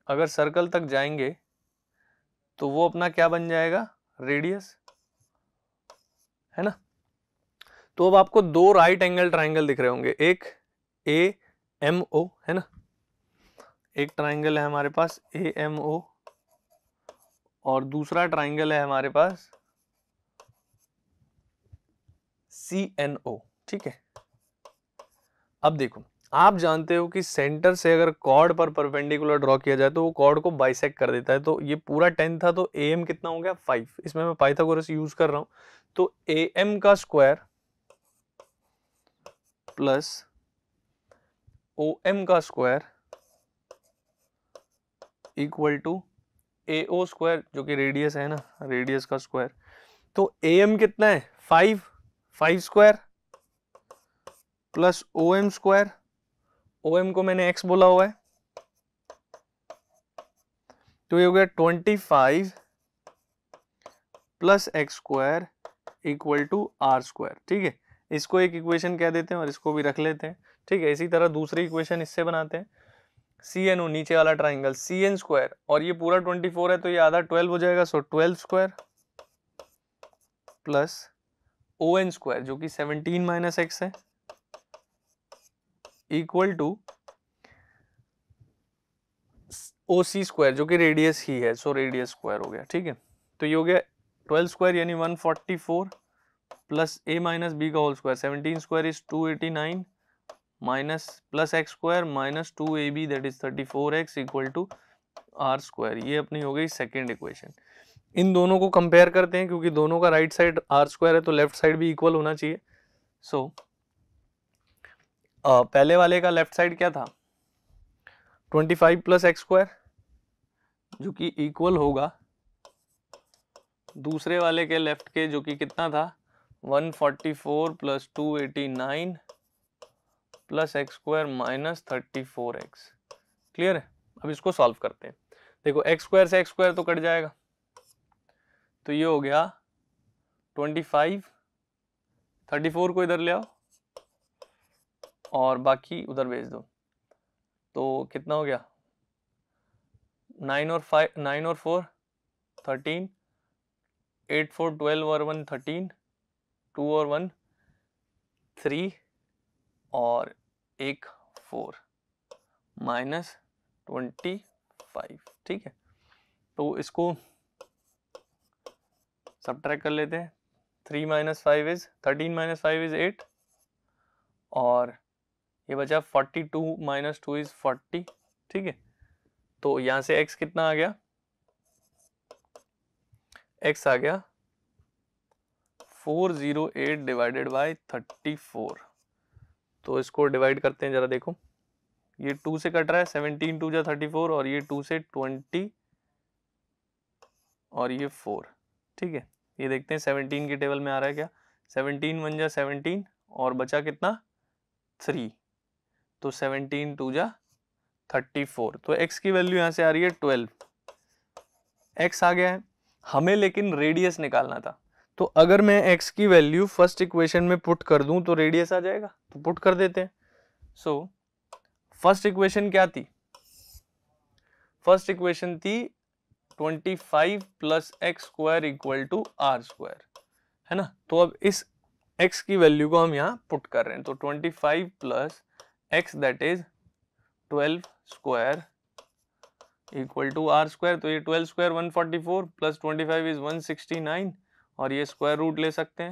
अगर सर्कल तक जाएंगे तो वो अपना क्या बन जाएगा, रेडियस, है ना। तो अब आपको दो राइट एंगल ट्राइंगल दिख रहे होंगे, एक AMO है ना, एक ट्राइंगल है हमारे पास AMO और दूसरा ट्राइंगल है हमारे पास CNO। ठीक है, अब देखो आप जानते हो कि सेंटर से अगर कॉर्ड पर परपेंडिकुलर ड्रॉ किया जाए तो वो कॉर्ड को बाइसेक्ट कर देता है। तो ये पूरा 10 था तो AM कितना हो गया 5। इसमें मैं पाइथागोरस यूज कर रहा हूं, तो AM का स्क्वायर प्लस OM का square equal to AO square जो कि रेडियस है ना, रेडियस का स्क्वायर। तो AM कितना है 5 स्क्वायर प्लस OM स्क्वायर, OM को मैंने x बोला हुआ है, तो ये हो गया 25 plus X square equal to R square. ठीक है, इसको एक इक्वेशन कह देते हैं और इसको भी रख लेते हैं। ठीक है, इसी तरह दूसरी इक्वेशन इससे बनाते हैं, CNO नीचे वाला ट्राइंगल CN स्क्वायर और ये पूरा 24 है तो ये आधा 12 हो जाएगा, सो 12 स्क्वायर प्लस ON स्क्वायर जो कि 17 माइनस एक्स है इक्वल टू OC स्क्वायर जो कि रेडियस ही है, सो रेडियस स्क्वायर हो गया। ठीक है, तो ये हो गया 12 स्क्वायर यानी 144 प्लस A माइनस बी का whole square, 17 square is 289 minus plus X square minus 2AB that is 34x equal to R square. ये अपनी हो गई सेकेंड इक्वेशन। इन दोनों को कंपेयर करते हैं क्योंकि दोनों का राइट साइड आर स्क्वायर है तो लेफ्ट साइड भी इक्वल होना चाहिए। सो पहले वाले का लेफ्ट साइड क्या था 25 प्लस एक्स स्क्वायर जो कि इक्वल होगा दूसरे वाले के लेफ्ट के जो कि कितना था 144 plus 289 plus X square minus 34x। Clear है, अब इसको सॉल्व करते हैं। देखो एक्स स्क्वायर से एक्स स्क्वायर तो कट जाएगा, तो ये हो गया 25, 34 को इधर ले आओ और बाकी उधर भेज दो, तो कितना हो गया 9 और 4 13, 8 4 12 और 1 13, 2 और 1 3 और 1 4 -25, ठीक है। तो इसको सबट्रैक्ट कर लेते हैं। 3 - 5 इज 13 - 5 इज 8 और ये बचा 42 - 2 इज 40, ठीक है। तो यहां से x कितना आ गया, x आ गया 408 डिवाइडेड बाय 34। तो इसको डिवाइड करते हैं, जरा देखो ये 2 से कट रहा है, 17 2 जा 34 और ये 2 से 20 और ये 4, ठीक है। ये देखते हैं 17 की टेबल में आ रहा है क्या, 17 1 जा 17 और बचा कितना 3, तो 17 2 जा 34। तो x की वैल्यू यहाँ से आ रही है 12, x आ गया है हमें, लेकिन रेडियस निकालना था। तो अगर मैं x की वैल्यू फर्स्ट इक्वेशन में पुट कर दूं तो रेडियस आ जाएगा, तो पुट कर देते हैं। सो फर्स्ट इक्वेशन क्या थी, फर्स्ट इक्वेशन थी 25 + x² = r², है ना। तो अब इस x की वैल्यू को हम यहाँ पुट कर रहे हैं, तो 25 + x दैट इज 12² = r²। तो ये 12² 144 + 25 इज 169 और ये स्क्वायर रूट ले सकते हैं।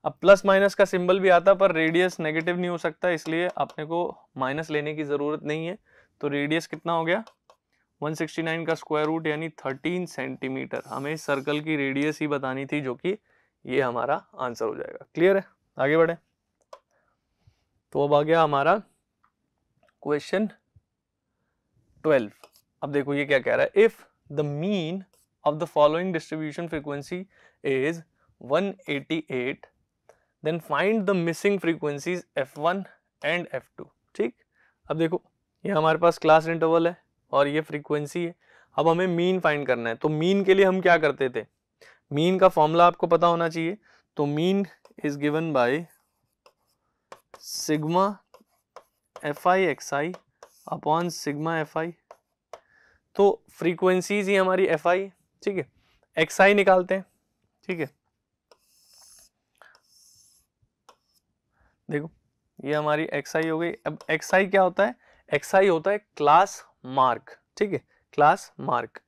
अब प्लस माइनस का सिंबल भी आता पर रेडियस नेगेटिव नहीं हो सकता, इसलिए अपने को माइनस लेने की जरूरत नहीं है। तो रेडियस कितना हो गया 169 का स्क्वायर रूट यानी 13 सेंटीमीटर। हमें इस सर्कल की रेडियस ही बतानी थी, जो कि ये हमारा आंसर हो जाएगा। क्लियर है, आगे बढ़े। तो अब आ गया हमारा क्वेश्चन 12। अब देखो ये क्या कह रहा है, if the mean of the following distribution frequency is 188 then find the missing frequencies f1 and f2, ठीक। अब देखो ये हमारे पास क्लास इंटरवल है और ये फ्रीक्वेंसी है। अब हमें मीन फाइंड करना है, तो मीन के लिए हम क्या करते थे, मीन का फॉर्मूला आपको पता होना चाहिए। तो mean is given by sigma fi xi upon sigma fi। तो फ्रीक्वेंसीज ही हमारी fi, ठीक है। xi निकालते हैं, ठीक है। देखो ये हमारी xi हो गई। अब xi क्या होता है, xi होता है क्लास मार्क, ठीक है, क्लास मार्क।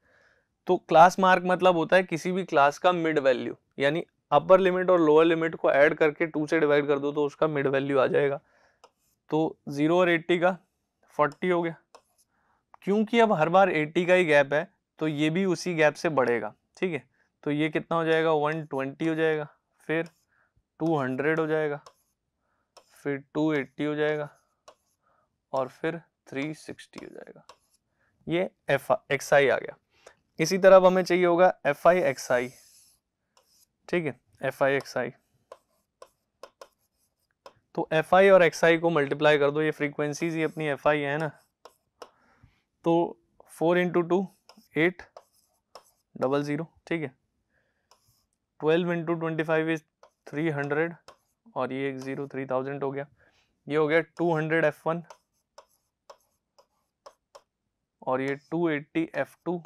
तो क्लास मार्क मतलब होता है किसी भी क्लास का मिड वैल्यू, यानी अपर लिमिट और लोअर लिमिट को ऐड करके 2 से डिवाइड कर दो तो उसका मिड वैल्यू आ जाएगा। तो 0 और 80 का 40 हो गया। क्योंकि अब हर बार 80 का ही गैप है तो ये भी उसी गैप से बढ़ेगा, ठीक है। तो ये कितना हो जाएगा 120 हो जाएगा, फिर 200 हो जाएगा, फिर 280 हो जाएगा और फिर 360 हो जाएगा। ये xi आ गया। इसी तरह अब हमें चाहिए होगा fi xi, ठीक है, fi xi। तो fi और xi को मल्टीप्लाई कर दो, ये फ्रीक्वेंसीज ही अपनी fi है ना। तो 4 × 2 8 00, ठीक है। 12 × 25 इज 300 और ये एक 0 3000 हो गया। ये हो गया 200 f1 और ये 280 f2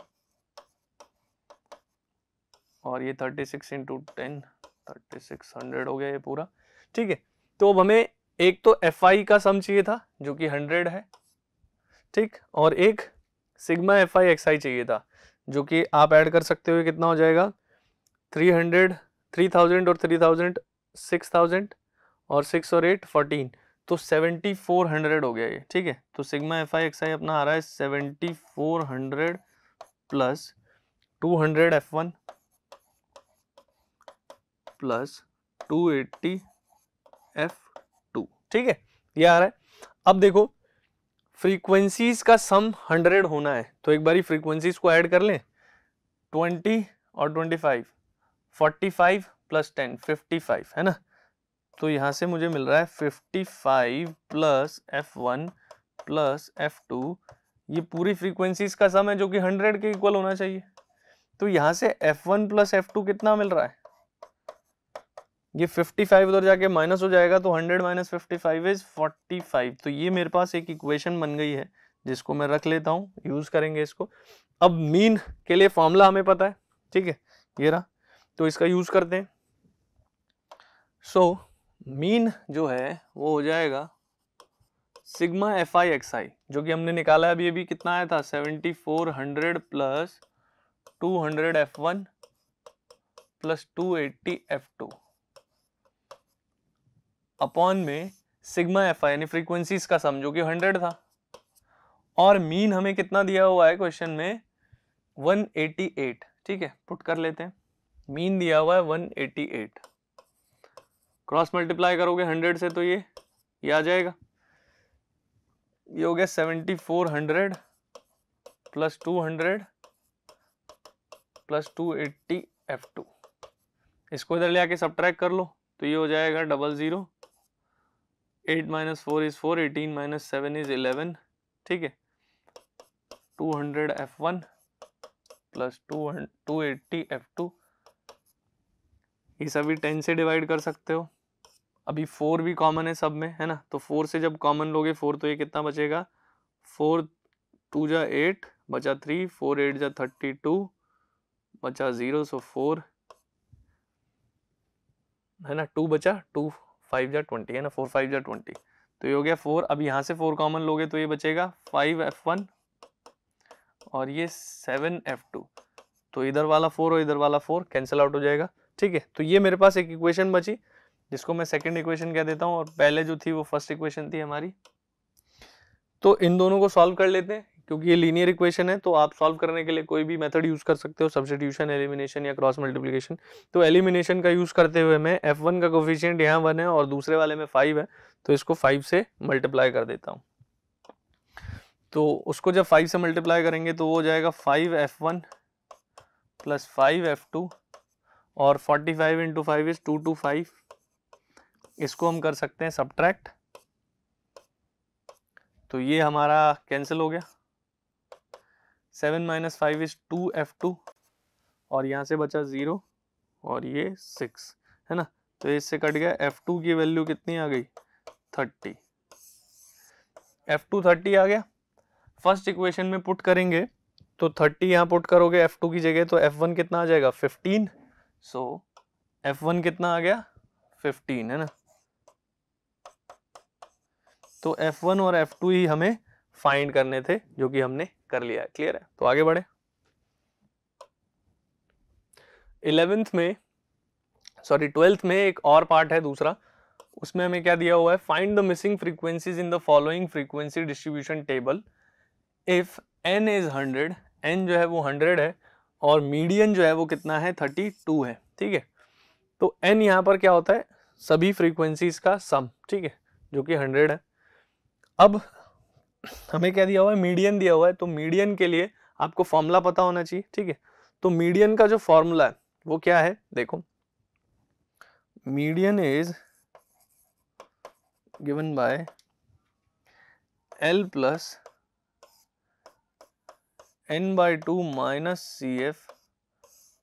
और ये 36 × 10 3600 हो गया ये पूरा, ठीक है। तो अब हमें एक तो fi का सम चाहिए था जो कि 100 है, ठीक, और एक सिग्मा fi xi चाहिए था जो कि आप ऐड कर सकते हो। कितना हो जाएगा 300 3000 और 3000 6000 और 6 और 8 14, तो 7400 हो गया ये, ठीक है। तो सिग्मा fi xi अपना आ रहा है 7400 प्लस 200 f1 प्लस 280 f2, ठीक है, ये आ रहा है। अब देखो फ्रीक्वेंसीज का सम 100 होना है तो एक बारी फ्रीक्वेंसीज को ऐड कर लें। 20 और 25 45 प्लस 10 55 है ना। तो यहां से मुझे मिल रहा है 55 प्लस f1 प्लस f2, ये पूरी फ्रीक्वेंसीज का सम है जो कि 100 के इक्वल होना चाहिए। तो यहाँ से F1 प्लस F2 कितना मिल रहा है, ये 55 उधर जाके माइनस हो जाएगा, तो 100 माइनस 55 इज 45। तो ये मेरे पास एक इक्वेशन बन गई है जिसको मैं रख लेता हूँ, यूज करेंगे इसको। अब मीन के लिए फॉर्मूला हमें पता है, ठीक है, ये रहा, तो इसका यूज करते हैं। सो मीन जो है वो हो जाएगा सिग्मा FI XI, जो कि हमने निकाला है अभी कितना आया था, 7400 plus 200 F1 plus 280 F2 upon में सिग्मा FI यानी फ्रीक्वेंसीज का सम जो कि 100 था, और मीन हमें कितना दिया हुआ है क्वेश्चन में 188, ठीक है, पुट कर लेते हैं, मीन दिया हुआ है 188, क्रॉस मल्टीप्लाई करोगे 100 से तो ये आ जाएगा, ये हो गया 7400 प्लस 200 प्लस 280 F2, इसको इधर ले आके सब्ट्रैक्ट कर लो तो ये हो जाएगा 00, 8 माइनस 4 इज 4, 18 माइनस 7 इज 11, ठीक है, 200 F1 प्लस 280 F2, ये सभी 10 से डिवाइड कर सकते हो, अभी 4 भी कॉमन है सब में, है ना, तो 4 से जब कॉमन लोगे 4 तो ये कितना बचेगा, 4 2 जा 8 बचा 3, 4 8 जा 32 बचा 0, सो 4 है ना, 2 बचा, 2 5 जा 20 है ना, 4 5 जा 20, तो ये हो गया 4। अब यहाँ से 4 कॉमन लोगे तो ये बचेगा 5 F1 और ये 7 F2, तो इधर वाला 4 और इधर वाला 4 कैंसिल आउट हो जाएगा, ठीक है। तो ये मेरे पास एक इक्वेशन बची जिसको मैं सेकंड इक्वेशन कह देता हूँ, और पहले जो थी वो फर्स्ट इक्वेशन थी हमारी। तो इन दोनों को सॉल्व कर लेते हैं, क्योंकि ये लीनियर इक्वेशन है तो आप सॉल्व करने के लिए कोई भी मेथड यूज कर सकते हो, सब्स्टिट्यूशन, एलिमिनेशन या क्रॉस मल्टीप्लिकेशन। तो एलिमिनेशन का यूज करते हुए मैं F1 का कोफिशिएंट यहाँ 1 है और दूसरे वाले में 5 है, तो इसको 5 से मल्टीप्लाई कर देता हूँ। तो उसको जब 5 से मल्टीप्लाई करेंगे तो वो हो जाएगा 5 F1 प्लस 5 F2 और 45 इंटू 5 इज 225, इसको हम कर सकते हैं सब्ट्रैक्ट, तो ये हमारा कैंसिल हो गया, 7 माइनस 5 इज 2 F2 और यहाँ से बचा 0 और ये 6 है ना, तो इससे कट गया, F2 की वैल्यू कितनी आ गई 30, F2 30 आ गया। फर्स्ट इक्वेशन में पुट करेंगे तो 30 यहाँ पुट करोगे F2 की जगह तो F1 कितना आ जाएगा 15, सो F1 कितना आ गया 15 है ना, तो F1 और F2 ही हमें फाइंड करने थे जो कि हमने कर लिया है, क्लियर है। तो आगे बढ़े, 12th में एक और पार्ट है दूसरा, उसमें हमें क्या दिया हुआ है, find the missing frequencies in the following frequency distribution table if n is 100, n जो है वो 100 है और मीडियन जो है वो कितना है 32 है, ठीक है। तो n यहाँ पर क्या होता है, सभी फ्रीक्वेंसीज का सम, ठीक है, जो कि 100 है। अब हमें क्या दिया हुआ है, मीडियन दिया हुआ है, तो मीडियन के लिए आपको फॉर्मूला पता होना चाहिए, ठीक है। तो मीडियन का जो फॉर्मूला है वो क्या है, देखो, median is given by L plus n/2 minus CF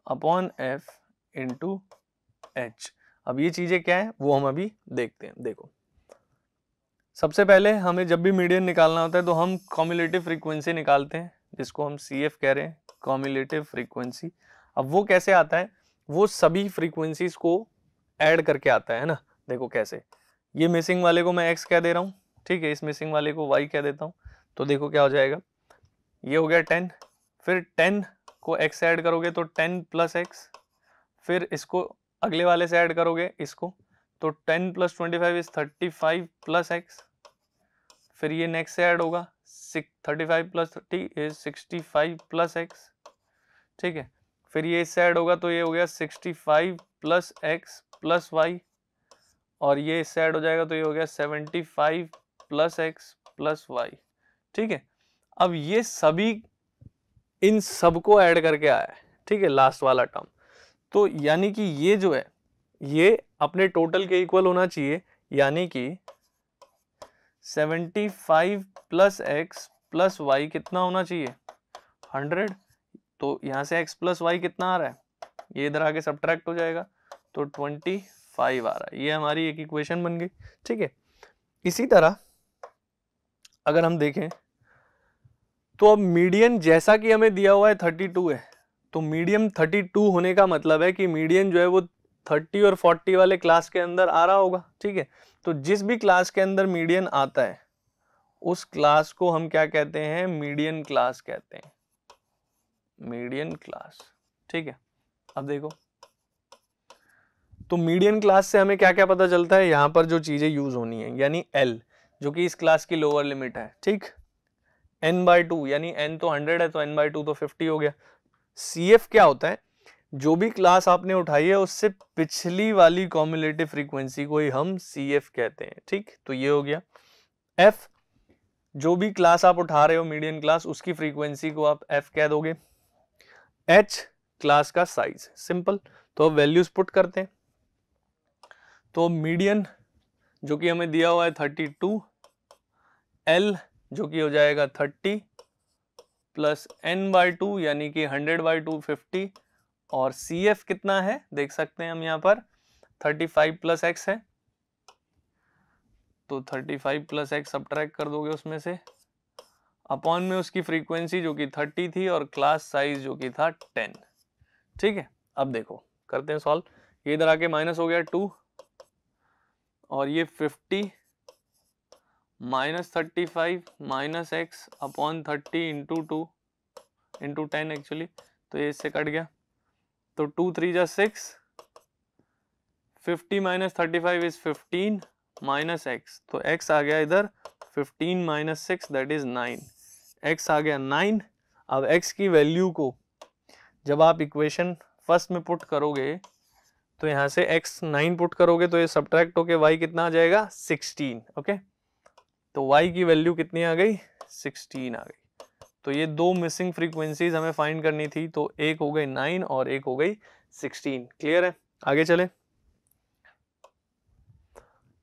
upon F into H। अब ये चीजें क्या है वो हम अभी देखते हैं। देखो, सबसे पहले हमें जब भी मीडियन निकालना होता है तो हम कॉम्युलेटिव फ्रीक्वेंसी निकालते हैं, जिसको हम CF कह रहे हैं, कॉम्युलेटिव फ्रीक्वेंसी। अब वो कैसे आता है, वो सभी फ्रीक्वेंसीज को ऐड करके आता है ना। देखो कैसे, ये मिसिंग वाले को मैं X कह दे रहा हूँ, ठीक है, इस मिसिंग वाले को Y कह देता हूँ, तो देखो क्या हो जाएगा, ये हो गया 10, फिर 10 को X ऐड करोगे तो 10 प्लस X, फिर इसको अगले वाले से ऐड करोगे इसको, तो 10 प्लस 25 इज 35 प्लस X, फिर ये नेक्स्ट से ऐड होगा 35 प्लस 30 इज 65 प्लस X, ठीक है, फिर ये इससे ऐड होगा तो ये हो गया 65 प्लस X प्लस Y, और ये इससे ऐड हो जाएगा तो ये हो गया 75 प्लस X प्लस Y, ठीक है। अब ये सभी इन सबको ऐड करके आया है, ठीक है, लास्ट वाला टर्म, तो यानी कि ये जो है ये अपने टोटल के इक्वल होना चाहिए, यानी कि 75 प्लस X प्लस Y कितना होना चाहिए 100, तो यहाँ से x प्लस वाई कितना आ रहा है, ये इधर आके सब्ट्रैक्ट हो जाएगा, तो 25 आ रहा है। ये हमारी एक इक्वेशन बन गई, ठीक है। इसी तरह अगर हम देखें तो अब मीडियन जैसा कि हमें दिया हुआ है 32 है, तो मीडियम 32 होने का मतलब है कि मीडियन जो है वो 30 और 40 वाले क्लास के अंदर आ रहा होगा, ठीक है। तो जिस भी क्लास के अंदर मीडियन आता है उस क्लास को हम क्या कहते हैं, मीडियन क्लास कहते हैं, मीडियन क्लास, ठीक है। अब देखो तो मीडियन क्लास से हमें क्या क्या पता चलता है, यहां पर जो चीजें यूज होनी है, यानी L जो कि इस क्लास की लोअर लिमिट है, ठीक, n/2 यानी n तो 100 है तो n/2 तो 50 हो गया। CF क्या होता है, जो भी क्लास आपने उठाई है उससे पिछली वाली कॉम्युलेटिव फ्रीक्वेंसी को ही हम CF कहते हैं, ठीक। तो ये हो गया। F जो भी क्लास आप उठा रहे हो मीडियन क्लास, उसकी फ्रीक्वेंसी को आप F कह दोगे। H क्लास का साइज, सिंपल। तो अब वैल्यूज पुट करते हैं, तो मीडियन जो कि हमें दिया हुआ है 32, L जो कि हो जाएगा 30 प्लस n/2 यानी कि 100/2 50, और CF कितना है देख सकते हैं हम यहाँ पर 35 प्लस x है, तो 35 प्लस x सब्ट्रैक्ट कर दोगे उसमें से, अपॉन में उसकी फ्रीक्वेंसी जो कि 30 थी और क्लास साइज जो कि था 10, ठीक है। अब देखो करते हैं सॉल्व, ये इधर आके माइनस हो गया 2 और ये 50 minus 35 minus x upon 30 into 2 into 10 actually, तो ये इससे कट गया, तो 2 3 जा 6, 50 माइनस 35 इज 15 माइनस x, तो x आ गया इधर 15 माइनस 6 दैट इज 9, x आ गया 9। अब x की वैल्यू को जब आप इक्वेशन फर्स्ट में पुट करोगे तो यहाँ से x 9 पुट करोगे तो ये सब्ट्रैक्ट होके y कितना आ जाएगा 16, ओके। तो y की वैल्यू कितनी आ गई 16 आ गई। तो ये दो मिसिंग फ्रीक्वेंसीज हमें फाइंड करनी थी, तो एक हो गई 9 और एक हो गई 16, क्लियर है। आगे चले,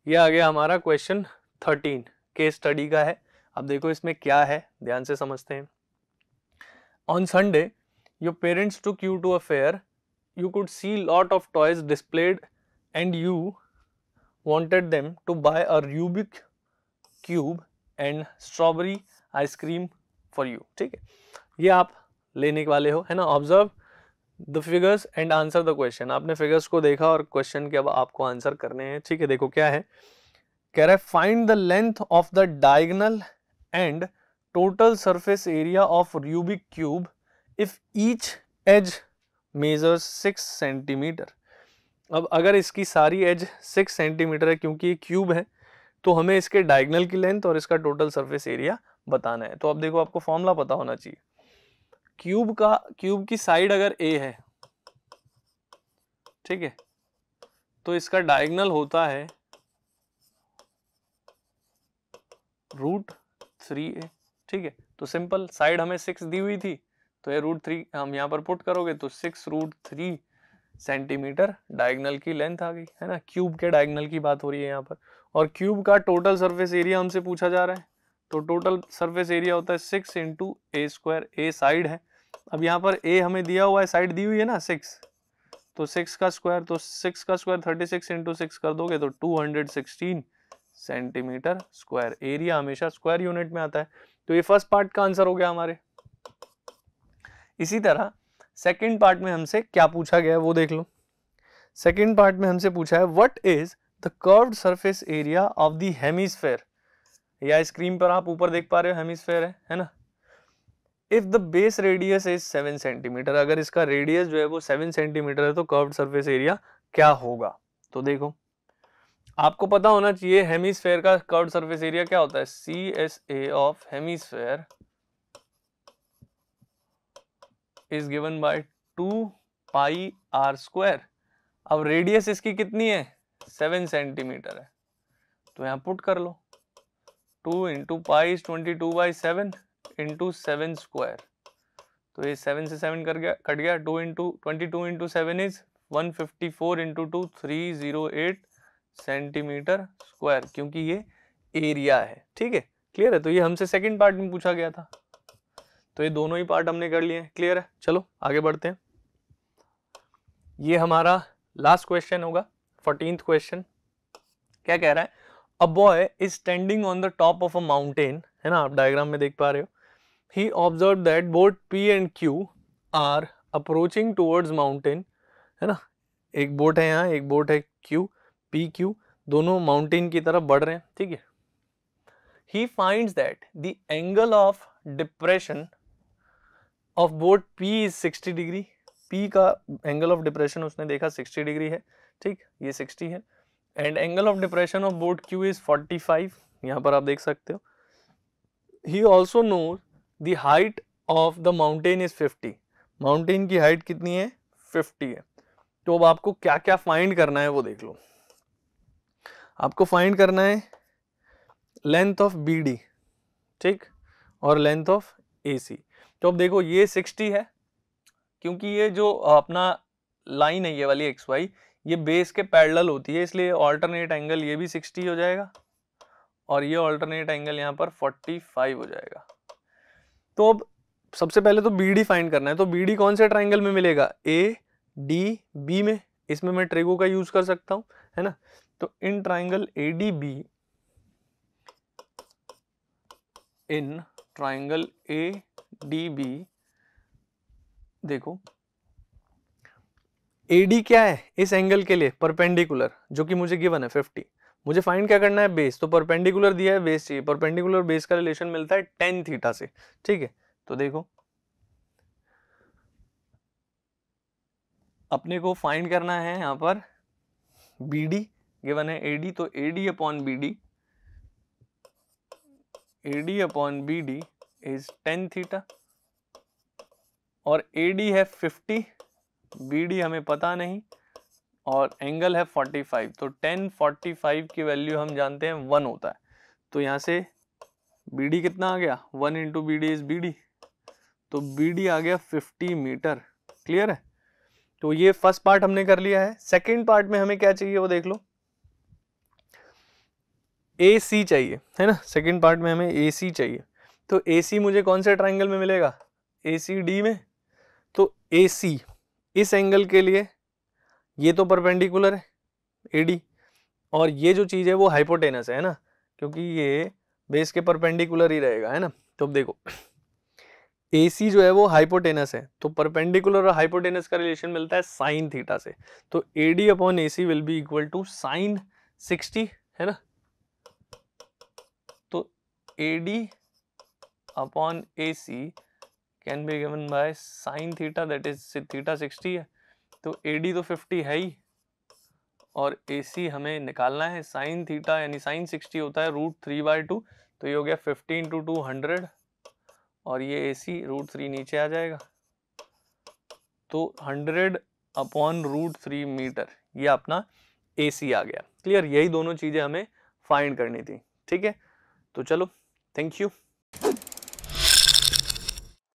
ये आ गया हमारा क्वेश्चन 13 केस स्टडी का है। अब देखो इसमें क्या है, ध्यान से समझते हैं। On Sunday your parents took you to a fair, you could see lot of toys displayed and you wanted them to buy a Rubik cube and strawberry ice cream for you, ठीक है। ये आप लेने वाले हो, है ना। Observe the figures and answer the question, आपने फिगर्स को देखा और क्वेश्चन के अब आपको आंसर करने हैं, ठीक है। देखो क्या है, कह रहा है find the length of the diagonal and total surface area of Rubik cube if each edge measures 6 centimetre. अब अगर इसकी सारी एज 6 सेंटीमीटर है, क्योंकि ये क्यूब है, तो हमें इसके डायगोनल की लेंथ और इसका टोटल सरफेस एरिया बताना है। तो अब देखो आपको फॉर्मूला पता होना चाहिए, क्यूब की साइड अगर a है, ठीक है, तो इसका डायगोनल होता है √3a, ठीक है। तो सिंपल, साइड हमें 6 दी हुई थी तो ये √3 हम यहाँ पर पुट करोगे तो 6√3 सेंटीमीटर डायगोनल की लेंथ आ गई, है ना। क्यूब के डायगोनल की बात हो रही है यहाँ पर, और क्यूब का टोटल सरफेस एरिया हमसे पूछा जा रहा है, तो टोटल सरफेस एरिया होता है 6 इंटू a², a साइड है। अब यहाँ पर a हमें दिया हुआ है, साइड दी हुई है ना 6, तो 6 का स्क्वायर, तो 6 का स्क्वायर 36 इंटू 6 कर दोगे तो 216 सेंटीमीटर स्क्वायर। एरिया हमेशा स्क्वायर यूनिट में आता है, तो ये फर्स्ट पार्ट का आंसर हो गया हमारे। इसी तरह सेकंड पार्ट में हमसे क्या पूछा गया है वो देख लो। सेकंड पार्ट में हमसे पूछा है what is the curved surface area of the hemisphere, या स्क्रीन पर आप ऊपर देख पा रहे हो हेमिस्फेयर है ना। If the base radius is 7 centimetre, अगर इसका रेडियस जो है वो 7 सेंटीमीटर है तो कर्व्ड सरफेस एरिया क्या होगा। तो देखो आपको पता होना चाहिए हेमिस्फेयर का कर्व्ड सरफेस एरिया क्या होता है, CSA of hemisphere is given by 2 pi r²। अब रेडियस इसकी कितनी है 7 सेंटीमीटर है, तो यहाँ पुट कर लो 2 इंटू पाई इज 22/7 इंटू 7², तो ये 7 से 7 कट गया 2 into 22 into 7 is 154 into 2 308 centimetre square, क्योंकि ये एरिया है, ठीक है, क्लियर है। तो ये हमसे सेकंड पार्ट में पूछा गया था। तो ये दोनों ही पार्ट हमने कर लिए हैं, क्लियर है। चलो आगे बढ़ते हैं। ये हमारा लास्ट क्वेश्चन होगा, 14th क्वेश्चन। क्या कह रहा है, a boy is standing on the top of a mountain, है ना, आप डायग्राम में देख पा रहे हो। He observe that both P and Q are approaching towards mountain, है ना, एक बोट है यहाँ, एक बोट है Q, P Q, दोनों माउंटेन की तरफ बढ़ रहे हैं, ठीक है। He finds that the angle of depression of both P is 60 degree, P का एंगल ऑफ डिप्रेशन उसने देखा 60 डिग्री है, ठीक, ये 60 है, and angle of depression of boat Q is 45, यहाँ पर आप देख सकते हो। He also knows the height of the mountain is 50, mountain की हाइट कितनी है, 50 है। तो अब आपको क्या क्या फाइंड करना है वो देख लो। आपको फाइंड करना है लेंथ ऑफ BD, ठीक, और लेंथ ऑफ AC। तो अब देखो ये 60 है, क्योंकि ये जो अपना लाइन है ये वाली XY, ये बेस के पैरेलल होती है, इसलिए ऑल्टरनेट एंगल ये भी 60 हो जाएगा और ये ऑल्टरनेट एंगल यहाँ पर 45 हो जाएगा। तो अब सबसे पहले तो BD फाइंड करना है। तो BD कौन से ट्राइंगल में मिलेगा, ADB में, इसमें मैं ट्रेगो का यूज कर सकता हूँ, है ना। तो in triangle ADB, in triangle ADB, देखो AD क्या है इस एंगल के लिए, परपेंडिकुलर, जो कि मुझे गिवन है 50। मुझे फाइंड क्या करना है, बेस। तो परपेंडिकुलर दिया है, बेस चाहिए। परपेंडिकुलर बेस का रिलेशन मिलता है tan थीटा से, ठीक है। तो देखो अपने को फाइंड करना है यहाँ पर BD गिवन है AD, तो AD upon BD is tan theta, और AD है 50, BD हमें पता नहीं, और एंगल है 45। तो tan 45 की वैल्यू हम जानते हैं 1 होता है। तो यहाँ से BD कितना आ गया, 1 इंटू BD इज BD, तो BD आ गया 50 मीटर, क्लियर है। तो ये फर्स्ट पार्ट हमने कर लिया है। सेकंड पार्ट में हमें क्या चाहिए वो देख लो, AC चाहिए, है ना। सेकंड पार्ट में हमें AC चाहिए। तो AC मुझे कौन से ट्राइंगल में मिलेगा, ACD में। तो AC इस एंगल के लिए ये तो परपेंडिकुलर है AD, और ये जो चीज है वो हाइपोटेनस है ना, क्योंकि ये बेस के परपेंडिकुलर ही रहेगा, है ना। तो अब देखो AC जो है वो हाइपोटेनस है, तो परपेंडिकुलर और हाइपोटेनस का रिलेशन मिलता है साइन थीटा से। तो AD upon AC will be equal to sine 60, है ना। तो AD upon AC can be given by sine theta, that is theta 60 है। तो AD तो 50 है ही, और AC हमें निकालना है साइन थीटा, यानी साइन 60 होता है √3/2, तो ये हो गया 50 इंटू 200, और ये AC √3 नीचे आ जाएगा, तो 100 अपॉन √3 मीटर, ये अपना AC आ गया, क्लियर। यही दोनों चीजें हमें फाइंड करनी थी, ठीक है। तो चलो, थैंक यू।